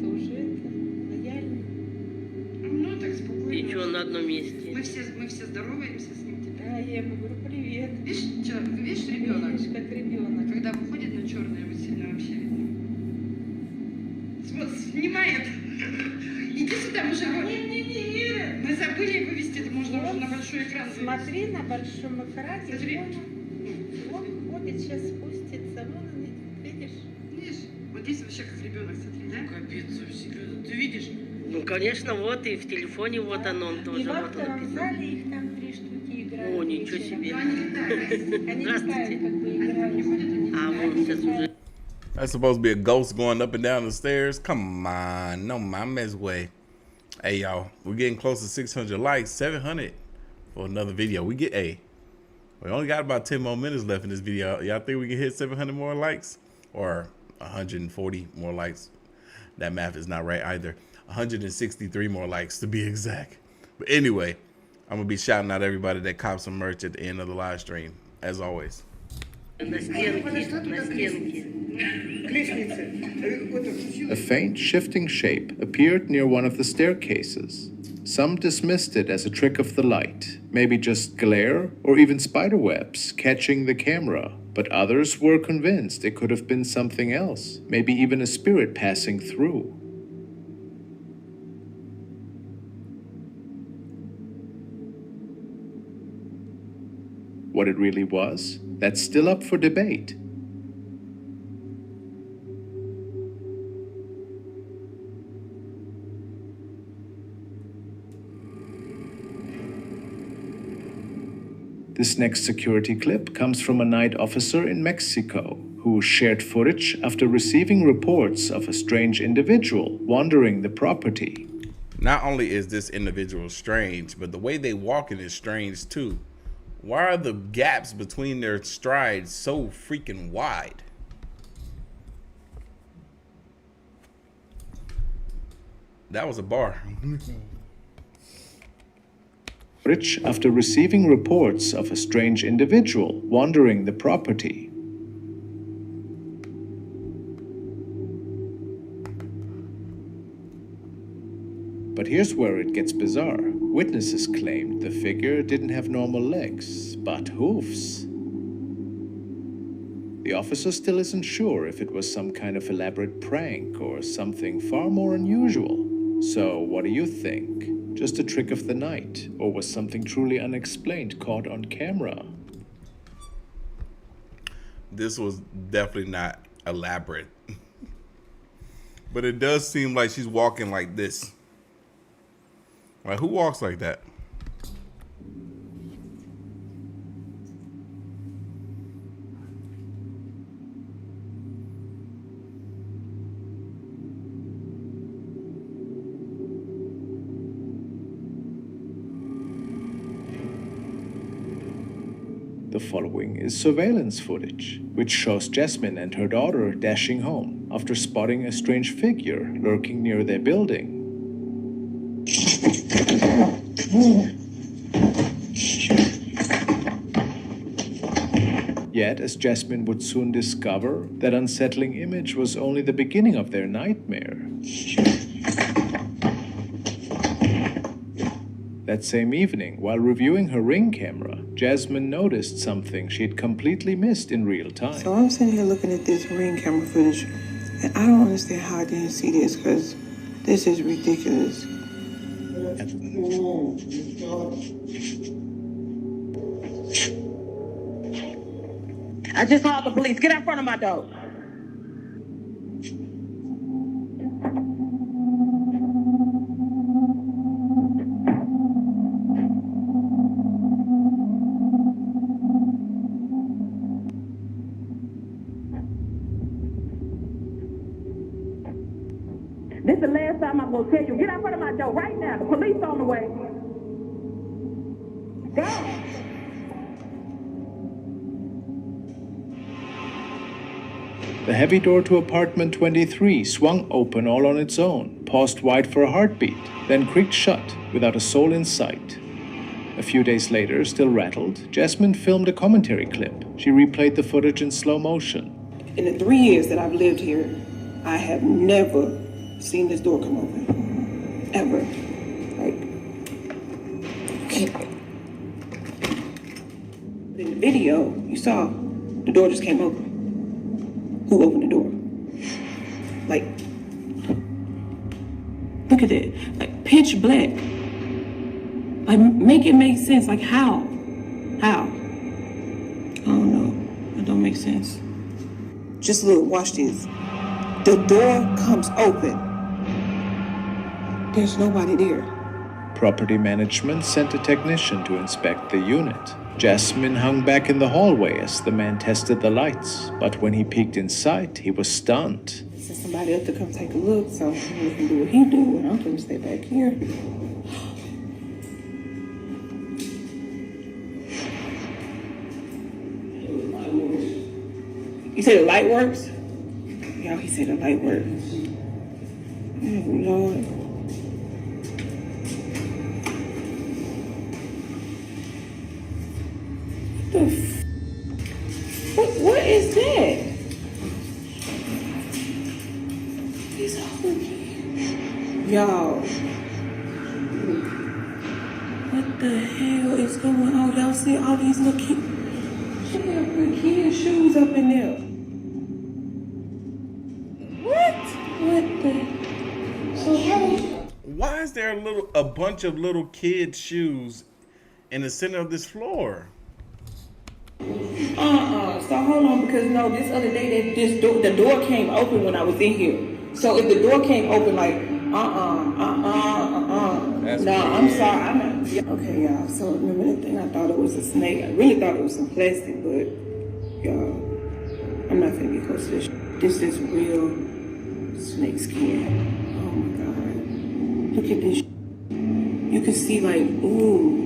S10: Ничего, на одном месте.
S11: Мы все здороваемся с ним. Да, я ему говорю, привет. Видишь, ребенок? Видишь, как ребенок. Когда выходит на черное, его сильно вообще видно. Снимает. Иди сюда, мы же не. Мы забыли вывести, это можно уже на большой экран. Смотри на большом экране. Смотри. Он ходит, сейчас спустится. Вон он идет, видишь? Видишь? Вот здесь вообще как ребенок, смотри, да? Капец, вообще. Ты видишь?
S10: Ну, конечно, вот и в телефоне вот оно тоже.
S11: И в
S10: вот
S11: актовом зале их там 3 штуки играют.
S10: О, ничего себе.
S11: Они летают, как бы играют.
S10: А вот сейчас уже.
S1: That's supposed to be a ghost going up and down the stairs. Come on, no my mess way. Hey y'all, we're getting close to 600 likes, 700 for another video. We only got about 10 more minutes left in this video. Y'all think we can hit 700 more likes or 140 more likes? That math is not right either. 163 more likes to be exact. But anyway, I'm gonna be shouting out everybody that copped some merch at the end of the live stream, as always.
S10: На стенке.
S2: A faint shifting shape appeared near one of the staircases. Some dismissed it as a trick of the light, maybe just glare or even spider webs catching the camera, but others were convinced it could have been something else, maybe even a spirit passing through. What it really was, that's still up for debate. This next security clip comes from a night officer in Mexico who shared footage after receiving reports of a strange individual wandering the property.
S1: Not only is this individual strange, but the way they walking is strange too. Why are the gaps between their strides so freaking wide? That was a bar.
S2: Rich after receiving reports of a strange individual wandering the property. But here's where it gets bizarre. Witnesses claimed the figure didn't have normal legs, but hoofs. The officer still isn't sure if it was some kind of elaborate prank or something far more unusual. So what do you think? Just a trick of the night, or was something truly unexplained caught on camera?
S1: This was definitely not elaborate. But it does seem like she's walking like this. Like, who walks like that?
S2: The following is surveillance footage, which shows Jasmine and her daughter dashing home after spotting a strange figure lurking near their building. Yet, as Jasmine would soon discover, that unsettling image was only the beginning of their nightmare. That same evening, while reviewing her Ring camera, Jasmine noticed something she'd completely missed in real time.
S12: So I'm sitting here looking at this Ring camera footage, and I don't understand how I didn't see this, because this is ridiculous.
S11: I just called the police. Get out front of my door. This is the last time I'm gonna tell you. Get out front of my door right now. The police on the way. Go.
S2: The heavy door to apartment 23 swung open all on its own, paused wide for a heartbeat, then creaked shut without a soul in sight. A few days later, still rattled, Jasmine filmed a commentary clip. She replayed the footage in slow motion.
S12: In the 3 years that I've lived here, I have never seen this door come open. Ever. Like, in the video, you saw the door just came open. Who opened the door? Like, look at it. Like, pitch black. Like, make it make sense. Like, how? How? I don't know. It don't make sense. Just look, watch this. The door comes open. There's nobody there.
S2: Property management sent a technician to inspect the unit. Jasmine hung back in the hallway as the man tested the lights, but when he peeked inside, he was stunned.
S12: Send somebody up to come take a look, so he can do what he do, and I'm gonna stay back here. You say the light works? Y'all, he said the light works. Oh, Lord. What is that? He's holy. Y'all. What the hell is going on? Y'all see all these little kids? She got little kids' shoes up in there. What the? So how?
S1: Why is there a bunch of little kids' shoes in the center of this floor?
S12: So hold on, because no, this other day the door came open when I was in here. So if the door came open, like no, I'm sorry, I'm not. Okay, y'all. So remember that thing? I thought it was a snake. I really thought it was some plastic, but y'all, I'm not gonna get close to this. This is real snake skin. Oh my god! Look at this. You can see like ooh.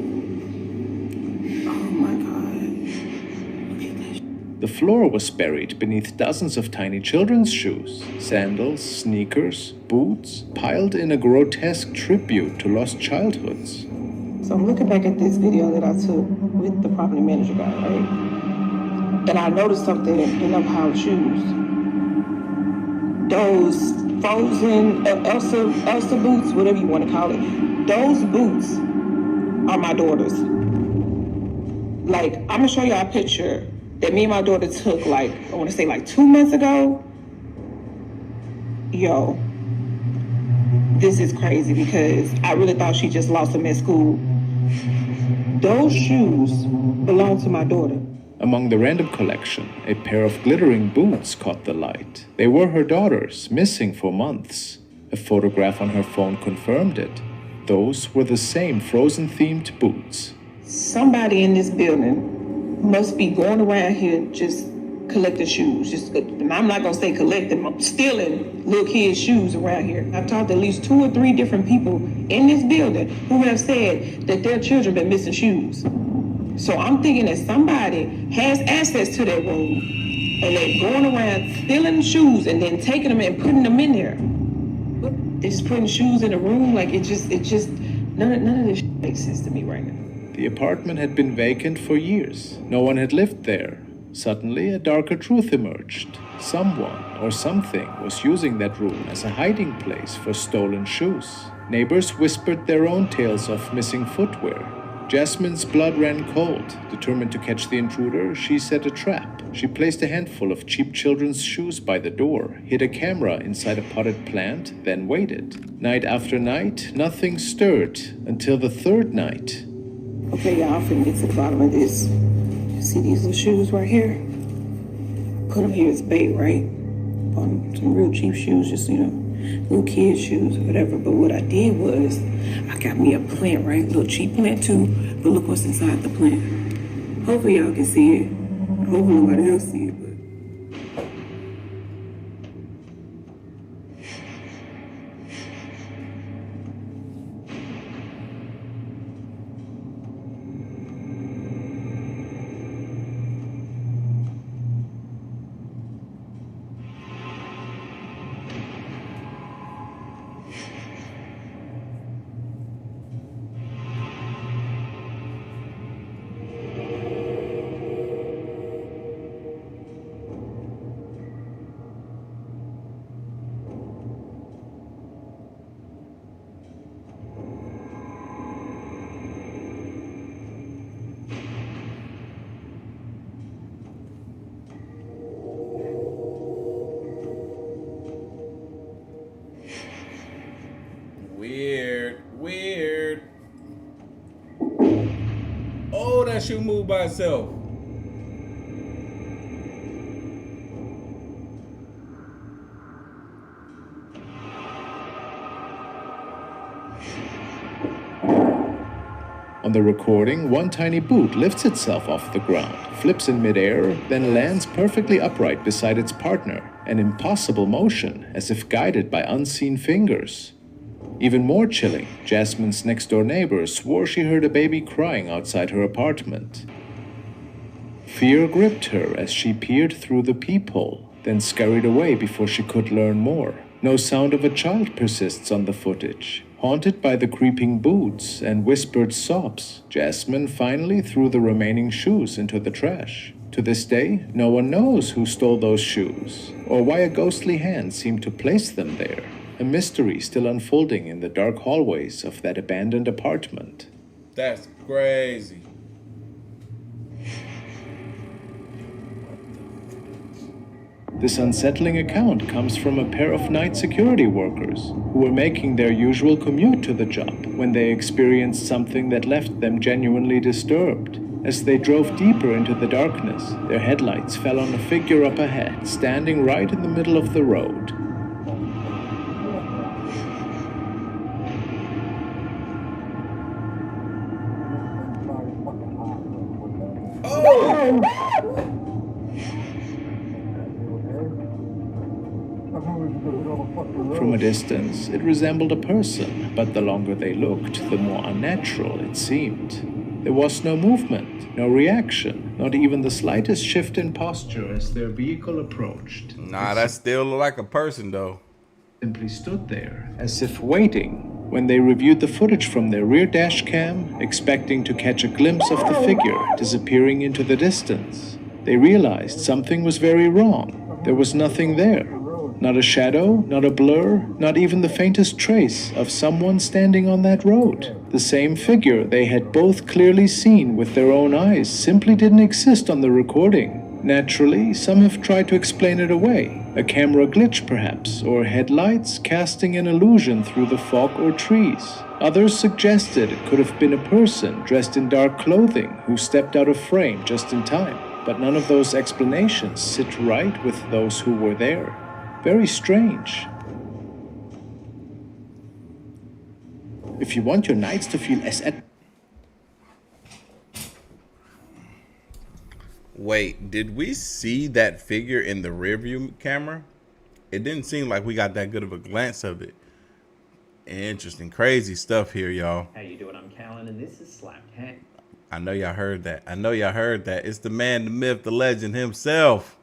S12: Oh my god.
S2: The floor was buried beneath dozens of tiny children's shoes, sandals, sneakers, boots, piled in a grotesque tribute to lost childhoods.
S12: So I'm looking back at this video that I took with the property manager guy, right? And I noticed something in them piled shoes. Those frozen Elsa boots, whatever you want to call it, those boots are my daughter's. Like, I'm gonna show y'all a picture that me and my daughter took, like, I want to say like 2 months ago. Yo, this is crazy because I really thought she just lost them at school. Those shoes belong to my daughter.
S2: Among the random collection, a pair of glittering boots caught the light. They were her daughter's, missing for months. A photograph on her phone confirmed it. Those were the same Frozen-themed boots.
S12: Somebody in this building must be going around here just collecting shoes. And I'm not gonna say collecting, I'm stealing little kids' shoes around here. I've talked to at least 2 or 3 different people in this building who have said that their children been missing shoes. So I'm thinking that somebody has access to that room and they're going around stealing shoes and then taking them and putting them in there. They're just putting shoes in a room, like it just none of this makes sense to me right now.
S2: The apartment had been vacant for years. No one had lived there. Suddenly, a darker truth emerged. Someone or something was using that room as a hiding place for stolen shoes. Neighbors whispered their own tales of missing footwear. Jasmine's blood ran cold. Determined to catch the intruder, she set a trap. She placed a handful of cheap children's shoes by the door, hid a camera inside a potted plant, then waited. Night after night, nothing stirred, until the third night.
S12: Okay, y'all, I'm finna get to the bottom of this. See these little shoes right here? Put them here as bait, right? Bought some real cheap shoes, just, little kids' shoes or whatever. But what I did was, I got me a plant, right? Little cheap plant too, but look what's inside the plant. Hopefully y'all can see it. Hopefully nobody else see it, but.
S1: Weird. Oh, that shoe moved by itself.
S2: On the recording, one tiny boot lifts itself off the ground, flips in midair, then lands perfectly upright beside its partner, an impossible motion, as if guided by unseen fingers. Even more chilling, Jasmine's next-door neighbor swore she heard a baby crying outside her apartment. Fear gripped her as she peered through the peephole, then scurried away before she could learn more. No sound of a child persists on the footage. Haunted by the creeping boots and whispered sobs, Jasmine finally threw the remaining shoes into the trash. To this day, no one knows who stole those shoes, or why a ghostly hand seemed to place them there. A mystery still unfolding in the dark hallways of that abandoned apartment.
S1: That's crazy.
S2: This unsettling account comes from a pair of night security workers who were making their usual commute to the job when they experienced something that left them genuinely disturbed. As they drove deeper into the darkness, their headlights fell on a figure up ahead, standing right in the middle of the road. From a distance, it resembled a person, but the longer they looked, the more unnatural it seemed. There was no movement, no reaction, not even the slightest shift in posture as their vehicle approached.
S1: Nah, that still look like a person, though.
S2: Simply stood there, as if waiting. When they reviewed the footage from their rear dash cam, expecting to catch a glimpse of the figure disappearing into the distance, they realized something was very wrong. There was nothing there. Not a shadow, not a blur, not even the faintest trace of someone standing on that road. The same figure they had both clearly seen with their own eyes simply didn't exist on the recording. Naturally, some have tried to explain it away. A camera glitch, perhaps, or headlights casting an illusion through the fog or trees. Others suggested it could have been a person dressed in dark clothing who stepped out of frame just in time. But none of those explanations sit right with those who were there. Very strange. If you want your nights to feel as at...
S1: Wait, did we see that figure in the rearview camera? It didn't seem like we got that good of a glance of it. Interesting, crazy stuff here, y'all.
S13: How you doing? I'm Callan, and this is Slapped. Hey.
S1: I know y'all heard that. I know y'all heard that. It's the man, the myth, the legend himself.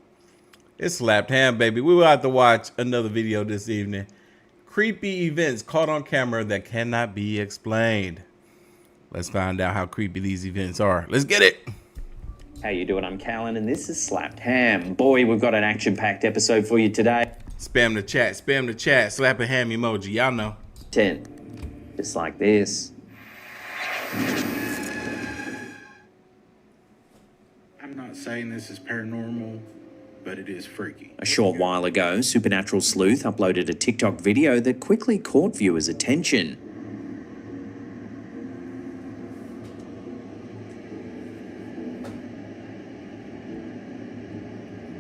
S1: It's Slapped Ham, baby. We will have to watch another video this evening. Creepy events caught on camera that cannot be explained. Let's find out how creepy these events are. Let's get it.
S13: How you doing? I'm Callan, and this is Slapped Ham. Boy, we've got an action-packed episode for you today.
S1: Spam the chat. Spam the chat. Slap a ham emoji. Y'all know.
S13: 10. Just like this.
S14: I'm not saying this is paranormal, but it is freaky.
S13: A short while ago, Supernatural Sleuth uploaded a TikTok video that quickly caught viewers' attention.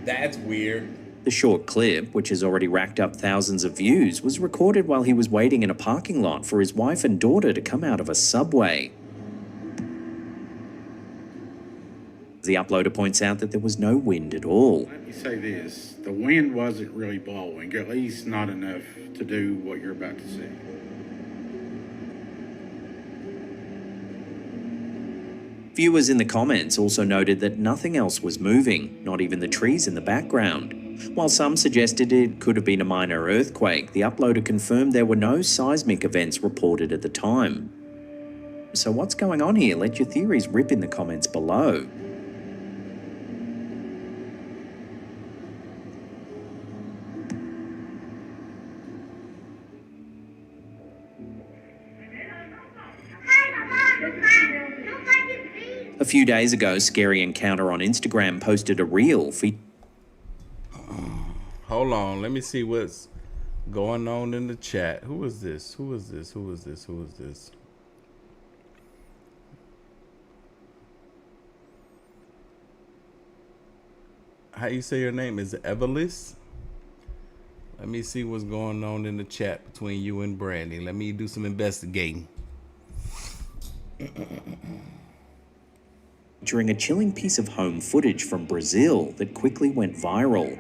S1: That's weird.
S13: The short clip, which has already racked up thousands of views, was recorded while he was waiting in a parking lot for his wife and daughter to come out of a subway. The uploader points out that there was no wind at all.
S14: Let me say this, the wind wasn't really blowing, at least not enough to do what you're about to see.
S13: Viewers in the comments also noted that nothing else was moving, not even the trees in the background. While some suggested it could have been a minor earthquake, the uploader confirmed there were no seismic events reported at the time. So what's going on here? Let your theories rip in the comments below. A few days ago, Scary Encounter on Instagram posted a reel.
S1: Hold on, let me see what's going on in the chat. Who is this? Who is this? Who is this? Who is this? How you say your name? Is it Evelis? Let me see what's going on in the chat between you and Brandy. Let me do some investigating.
S13: During a chilling piece of home footage from Brazil that quickly went viral.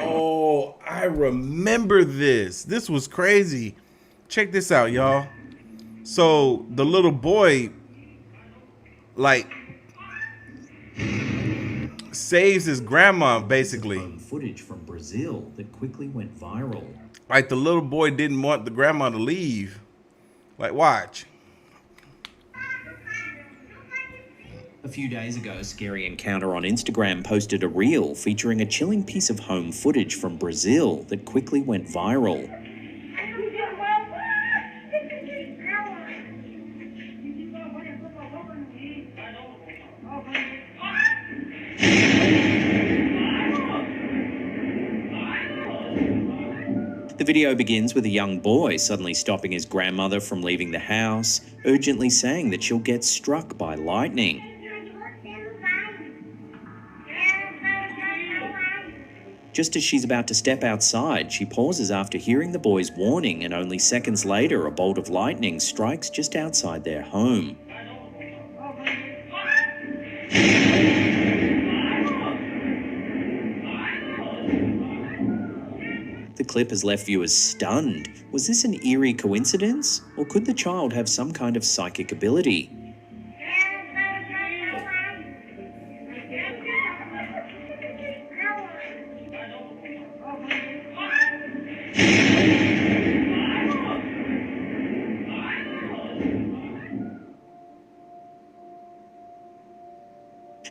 S1: Oh, I remember this. This was crazy. Check this out, y'all. So the little boy, like, saves his grandma, basically.
S13: Footage from Brazil that quickly went viral.
S1: Like, the little boy didn't want the grandma to leave. Like, watch.
S13: A few days ago, Scary Encounter on Instagram posted a reel featuring a chilling piece of home footage from Brazil that quickly went viral. The video begins with a young boy suddenly stopping his grandmother from leaving the house, urgently saying that she'll get struck by lightning. Just as she's about to step outside, she pauses after hearing the boy's warning, and only seconds later, a bolt of lightning strikes just outside their home. The clip has left viewers stunned. Was this an eerie coincidence? Or could the child have some kind of psychic ability?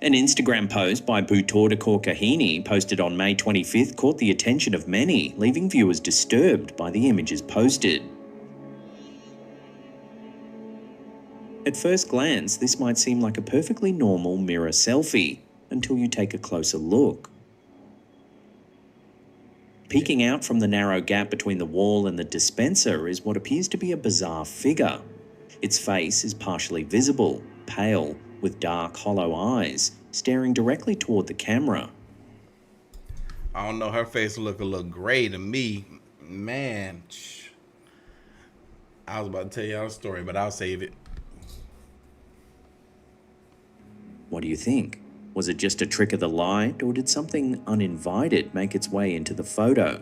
S13: An Instagram post by Butorda Kahini posted on May 25th caught the attention of many, leaving viewers disturbed by the images posted. At first glance, this might seem like a perfectly normal mirror selfie, until you take a closer look. Peeking out from the narrow gap between the wall and the dispenser is what appears to be a bizarre figure. Its face is partially visible, pale, with dark, hollow eyes, staring directly toward the camera.
S1: I don't know, her face look a little gray to me. Man, I was about to tell y'all a story, but I'll save it.
S13: What do you think? Was it just a trick of the light, or did something uninvited make its way into the photo?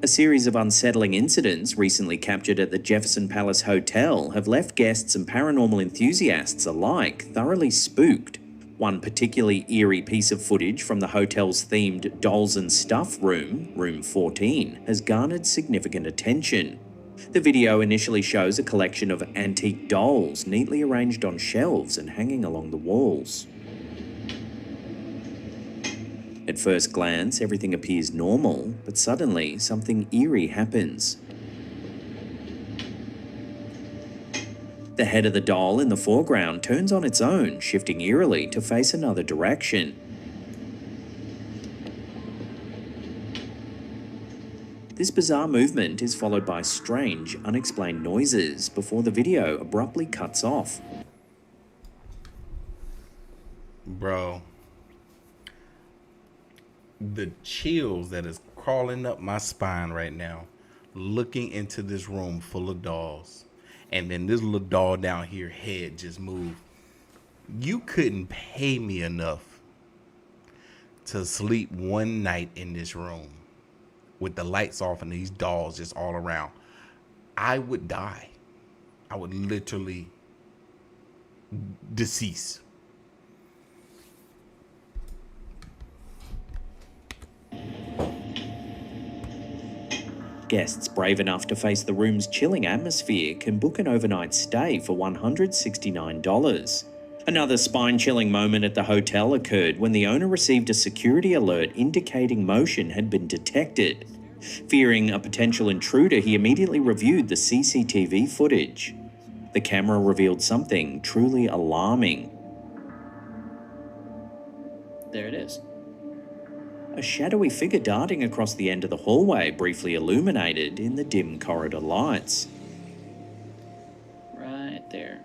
S13: A series of unsettling incidents recently captured at the Jefferson Palace Hotel have left guests and paranormal enthusiasts alike thoroughly spooked. One particularly eerie piece of footage from the hotel's themed dolls and stuff room, room 14, has garnered significant attention. The video initially shows a collection of antique dolls neatly arranged on shelves and hanging along the walls. At first glance, everything appears normal, but suddenly something eerie happens. The head of the doll in the foreground turns on its own, shifting eerily to face another direction. This bizarre movement is followed by strange, unexplained noises before the video abruptly cuts off.
S1: Bro, the chills that is crawling up my spine right now, looking into this room full of dolls, and then this little doll down here head just moved. You couldn't pay me enough to sleep one night in this room with the lights off and these dolls just all around. I would die. I would literally decease.
S13: Guests brave enough to face the room's chilling atmosphere can book an overnight stay for $169. Another spine-chilling moment at the hotel occurred when the owner received a security alert indicating motion had been detected. Fearing a potential intruder, he immediately reviewed the CCTV footage. The camera revealed something truly alarming. There it is. A shadowy figure darting across the end of the hallway, briefly illuminated in the dim corridor lights. Right there.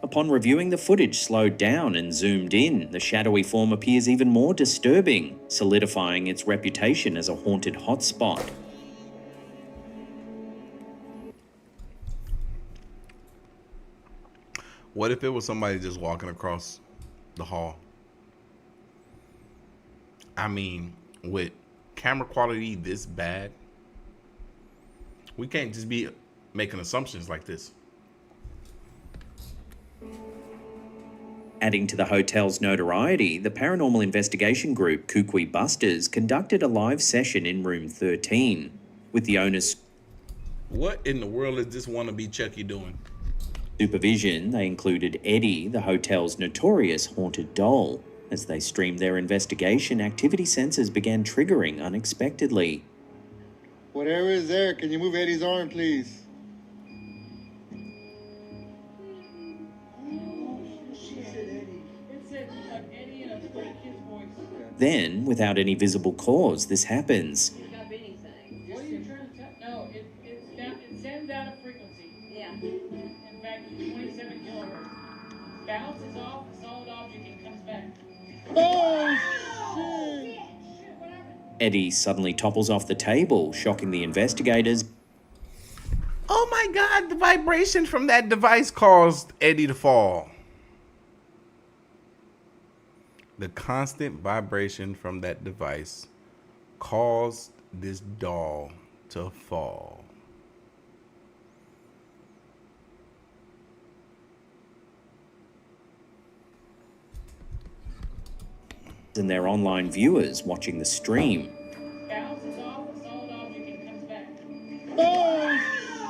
S13: Upon reviewing the footage slowed down and zoomed in, the shadowy form appears even more disturbing, solidifying its reputation as a haunted hotspot.
S1: What if it was somebody just walking across the hall? I mean, with camera quality this bad, we can't just be making assumptions like this.
S13: Adding to the hotel's notoriety, the paranormal investigation group Kukui Busters conducted a live session in room 13, with the owners.
S1: What in the world is this wannabe Chucky doing?
S13: Supervision, they included Eddie, the hotel's notorious haunted doll. As they streamed their investigation, activity sensors began triggering unexpectedly.
S15: Whatever is there, can you move Eddie's arm, please?
S13: Then, without any visible cause, this happens.
S11: No, it sends out a frequency. Yeah. In fact, it's 27 kilohertz. Bounces off a solid object and comes back.
S15: Oh, shit!
S13: Eddie suddenly topples off the table, shocking the investigators.
S1: Oh my God, the vibration from that device caused Eddie to fall. The constant vibration from that device caused this doll to fall.
S13: And their online viewers watching the stream.
S11: Bounces off a solid object and comes back.
S15: Oh,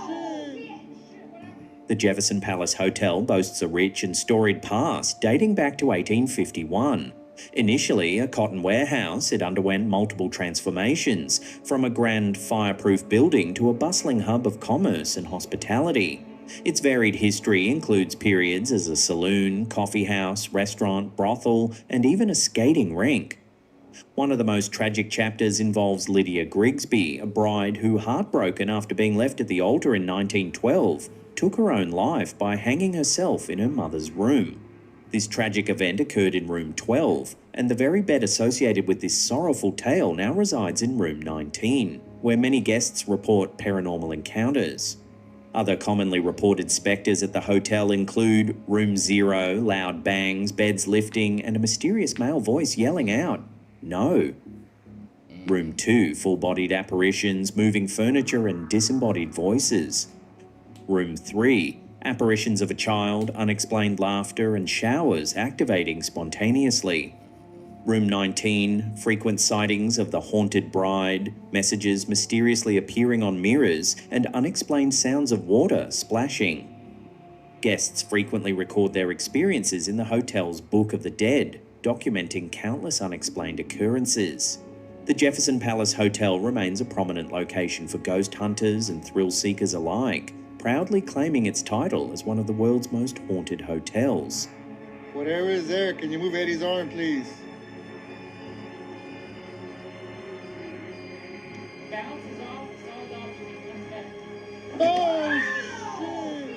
S15: shit!
S13: The Jefferson Palace Hotel boasts a rich and storied past dating back to 1851. Initially a cotton warehouse, it underwent multiple transformations, from a grand fireproof building to a bustling hub of commerce and hospitality. Its varied history includes periods as a saloon, coffee house, restaurant, brothel, and even a skating rink. One of the most tragic chapters involves Lydia Grigsby, a bride who, heartbroken after being left at the altar in 1912, took her own life by hanging herself in her mother's room. This tragic event occurred in room 12, and the very bed associated with this sorrowful tale now resides in room 19, where many guests report paranormal encounters. Other commonly reported spectres at the hotel include room 0, loud bangs, beds lifting, and a mysterious male voice yelling out, "No." Room 2, full-bodied apparitions, moving furniture, and disembodied voices. Room 3, apparitions of a child, unexplained laughter, and showers activating spontaneously. Room 19, frequent sightings of the haunted bride, messages mysteriously appearing on mirrors, and unexplained sounds of water splashing. Guests frequently record their experiences in the hotel's Book of the Dead, documenting countless unexplained occurrences. The Jefferson Palace Hotel remains a prominent location for ghost hunters and thrill seekers alike, proudly claiming its title as one of the world's most haunted hotels.
S15: Whatever is there, can you move Eddie's arm, please? Oh, shit!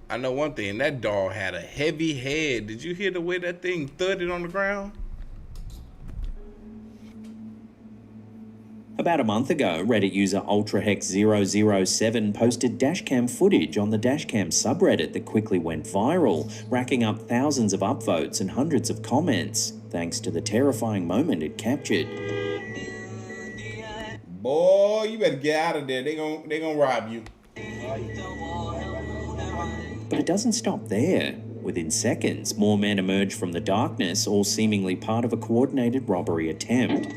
S1: I know one thing, that dog had a heavy head. Did you hear the way that thing thudded on the ground?
S13: About a month ago, Reddit user Ultrahex007 posted dashcam footage on the dashcam subreddit that quickly went viral, racking up thousands of upvotes and hundreds of comments, thanks to the terrifying moment it captured.
S1: Boy, you better get out of there. They gonna rob you.
S13: But it doesn't stop there. Within seconds, more men emerge from the darkness, all seemingly part of a coordinated robbery attempt.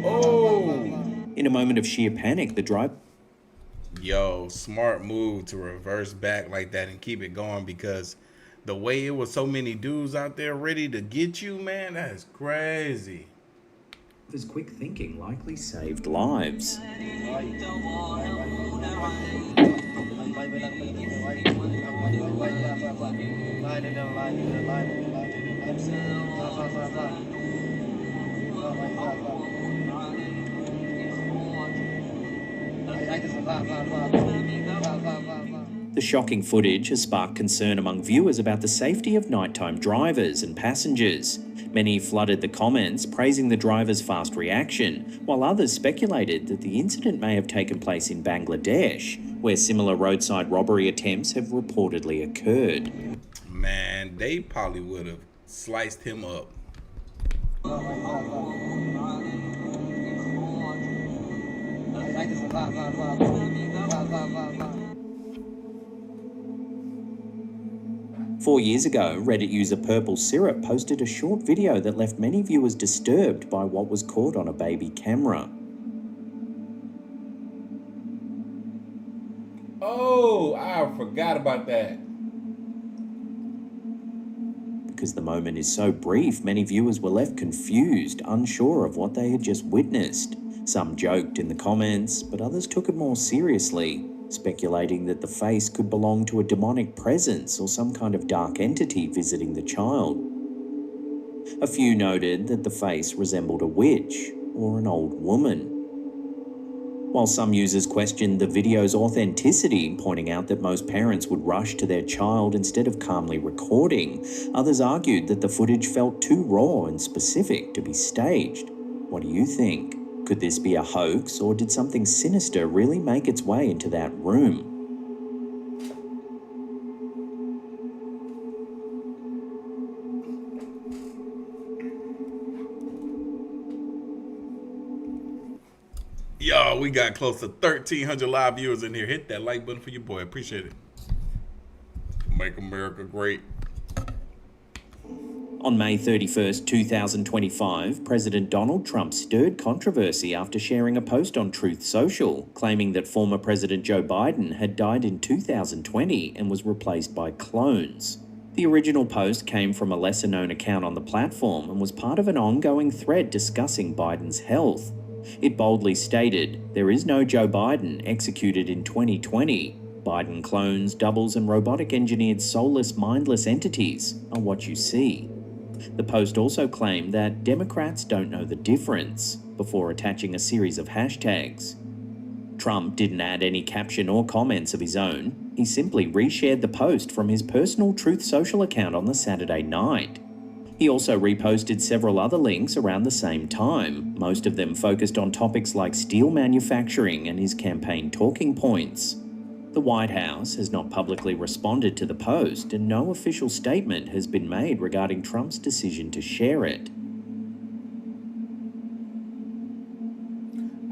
S1: Oh!
S13: In a moment of sheer panic, the driver...
S1: Yo, smart move to reverse back like that and keep it going, because the way it was so many dudes out there ready to get you, man, that is crazy.
S13: This quick thinking likely saved lives. The shocking footage has sparked concern among viewers about the safety of nighttime drivers and passengers. Many flooded the comments, praising the driver's fast reaction, while others speculated that the incident may have taken place in Bangladesh, where similar roadside robbery attempts have reportedly occurred.
S1: Man, they probably would have sliced him up.
S13: 4 years ago, Reddit user Purple Syrup posted a short video that left many viewers disturbed by what was caught on a baby camera.
S1: Oh, I forgot about that.
S13: Because the moment is so brief, many viewers were left confused, unsure of what they had just witnessed. Some joked in the comments, but others took it more seriously, speculating that the face could belong to a demonic presence or some kind of dark entity visiting the child. A few noted that the face resembled a witch or an old woman. While some users questioned the video's authenticity, pointing out that most parents would rush to their child instead of calmly recording, others argued that the footage felt too raw and specific to be staged. What do you think? Could this be a hoax, or did something sinister really make its way into that room?
S1: Yo, we got close to 1,300 live viewers in here. Hit that like button for your boy. Appreciate it. Make America great.
S13: On May 31st, 2025, President Donald Trump stirred controversy after sharing a post on Truth Social, claiming that former President Joe Biden had died in 2020 and was replaced by clones. The original post came from a lesser-known account on the platform and was part of an ongoing thread discussing Biden's health. It boldly stated, "There is no Joe Biden executed in 2020. Biden clones, doubles, and robotic-engineered soulless, mindless entities are what you see. The Post also claimed that Democrats don't know the difference, before attaching a series of hashtags. Trump didn't add any caption or comments of his own. He simply reshared the post from his personal Truth Social account on the Saturday night. He also reposted several other links around the same time, most of them focused on topics like steel manufacturing and his campaign talking points. The White House has not publicly responded to the post, and no official statement has been made regarding Trump's decision to share it.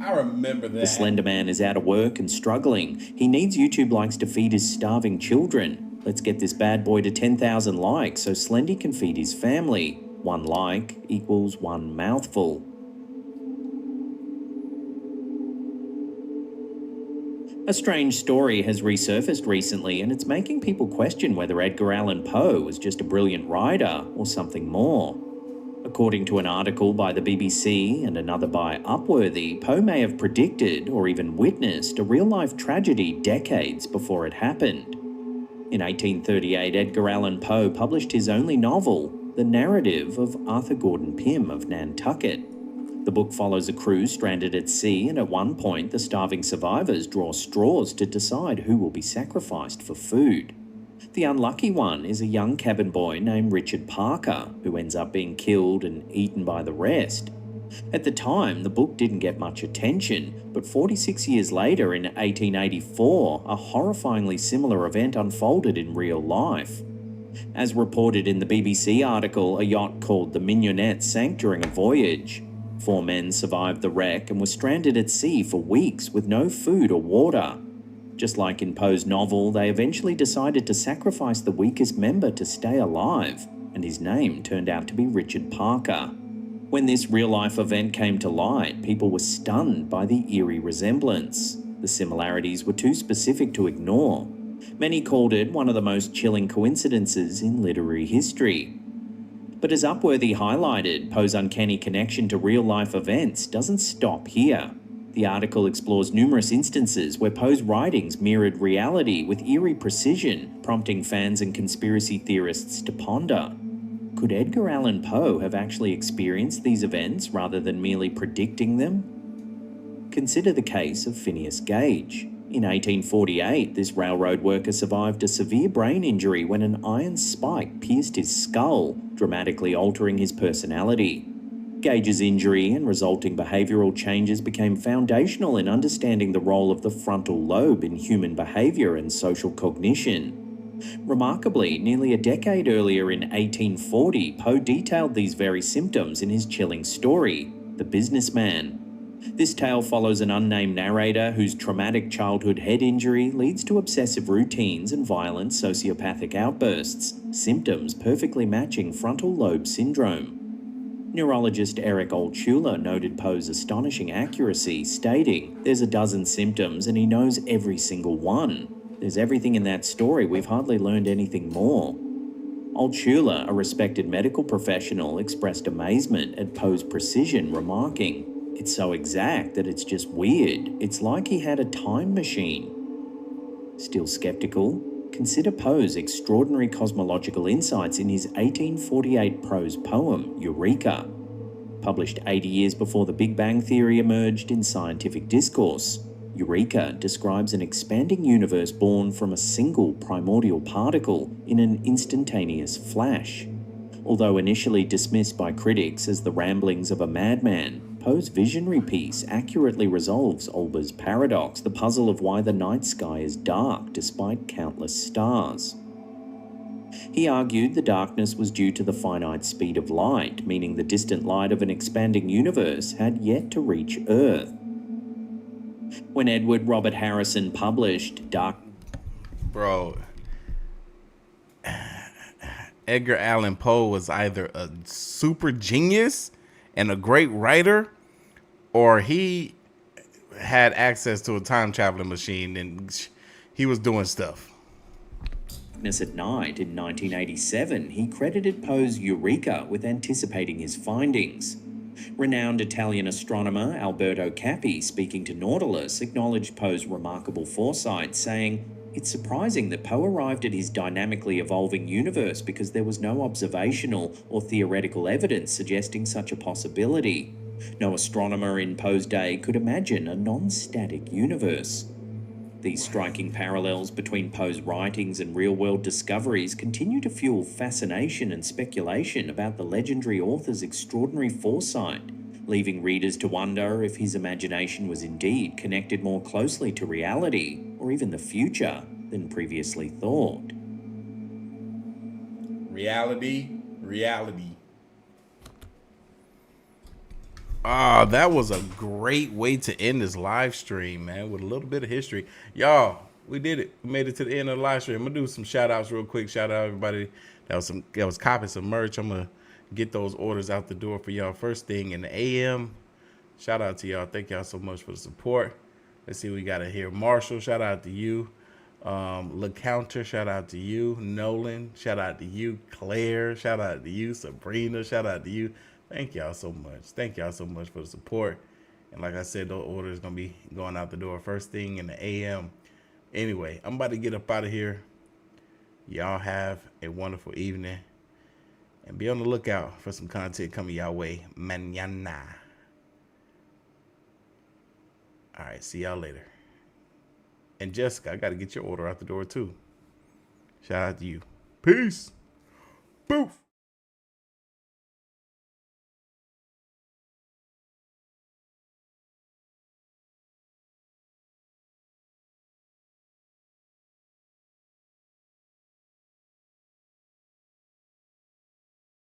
S1: I remember that.
S13: The Slender Man is out of work and struggling. He needs YouTube likes to feed his starving children. Let's get this bad boy to 10,000 likes so Slendy can feed his family. 1 like equals 1 mouthful. A strange story has resurfaced recently, and it's making people question whether Edgar Allan Poe was just a brilliant writer or something more. According to an article by the BBC and another by Upworthy, Poe may have predicted or even witnessed a real-life tragedy decades before it happened. In 1838, Edgar Allan Poe published his only novel, The Narrative of Arthur Gordon Pym of Nantucket. The book follows a crew stranded at sea, and at one point the starving survivors draw straws to decide who will be sacrificed for food. The unlucky one is a young cabin boy named Richard Parker, who ends up being killed and eaten by the rest. At the time, the book didn't get much attention, but 46 years later, in 1884, a horrifyingly similar event unfolded in real life. As reported in the BBC article, a yacht called the Mignonette sank during a voyage. 4 men survived the wreck and were stranded at sea for weeks with no food or water. Just like in Poe's novel, they eventually decided to sacrifice the weakest member to stay alive, and his name turned out to be Richard Parker. When this real-life event came to light, people were stunned by the eerie resemblance. The similarities were too specific to ignore. Many called it one of the most chilling coincidences in literary history. But as Upworthy highlighted, Poe's uncanny connection to real-life events doesn't stop here. The article explores numerous instances where Poe's writings mirrored reality with eerie precision, prompting fans and conspiracy theorists to ponder. Could Edgar Allan Poe have actually experienced these events rather than merely predicting them? Consider the case of Phineas Gage. In 1848, this railroad worker survived a severe brain injury when an iron spike pierced his skull, dramatically altering his personality. Gage's injury and resulting behavioural changes became foundational in understanding the role of the frontal lobe in human behaviour and social cognition. Remarkably, nearly a decade earlier in 1840, Poe detailed these very symptoms in his chilling story, The Businessman. This tale follows an unnamed narrator whose traumatic childhood head injury leads to obsessive routines and violent sociopathic outbursts, symptoms perfectly matching frontal lobe syndrome. Neurologist Eric Altshuler noted Poe's astonishing accuracy, stating, "There's a dozen symptoms and he knows every single one. There's everything in that story, we've hardly learned anything more." Altshuler, a respected medical professional, expressed amazement at Poe's precision, remarking, "It's so exact that it's just weird. It's like he had a time machine." Still skeptical? Consider Poe's extraordinary cosmological insights in his 1848 prose poem, Eureka. Published 80 years before the Big Bang Theory emerged in scientific discourse, Eureka describes an expanding universe born from a single primordial particle in an instantaneous flash. Although initially dismissed by critics as the ramblings of a madman, Poe's visionary piece accurately resolves Olber's paradox, the puzzle of why the night sky is dark despite countless stars. He argued the darkness was due to the finite speed of light, meaning the distant light of an expanding universe had yet to reach Earth. When Edward Robert Harrison published
S1: Bro, Edgar Allan Poe was either a super genius and a great writer, or he had access to a time traveling machine and he was doing stuff.
S13: At Night in 1987, he credited Poe's Eureka with anticipating his findings. Renowned Italian astronomer Alberto Cappi, speaking to Nautilus, acknowledged Poe's remarkable foresight, saying, It's surprising that Poe arrived at his dynamically evolving universe because there was no observational or theoretical evidence suggesting such a possibility. No astronomer in Poe's day could imagine a non-static universe. These striking parallels between Poe's writings and real-world discoveries continue to fuel fascination and speculation about the legendary author's extraordinary foresight, leaving readers to wonder if his imagination was indeed connected more closely to reality or even the future than previously thought.
S1: Reality. Ah, that was a great way to end this live stream, man, with a little bit of history. Y'all, we did it. We made it to the end of the live stream. I'm gonna do some shout outs real quick. Shout out everybody that was copying some merch. I'm gonna get those orders out the door for y'all first thing in the AM. Shout out to y'all. Thank y'all so much for the support. Let's see what we got here. Marshall, shout out to you. LeCounter, shout out to you. Nolan, shout out to you. Claire, shout out to you. Sabrina, shout out to you. Thank y'all so much. Thank y'all so much for the support. And like I said, those orders going to be going out the door first thing in the AM. Anyway, I'm about to get up out of here. Y'all have a wonderful evening. And be on the lookout for some content coming y'all way. Mañana. All right, see y'all later. And Jessica, I got to get your order out the door too. Shout out to you. Peace. Boof.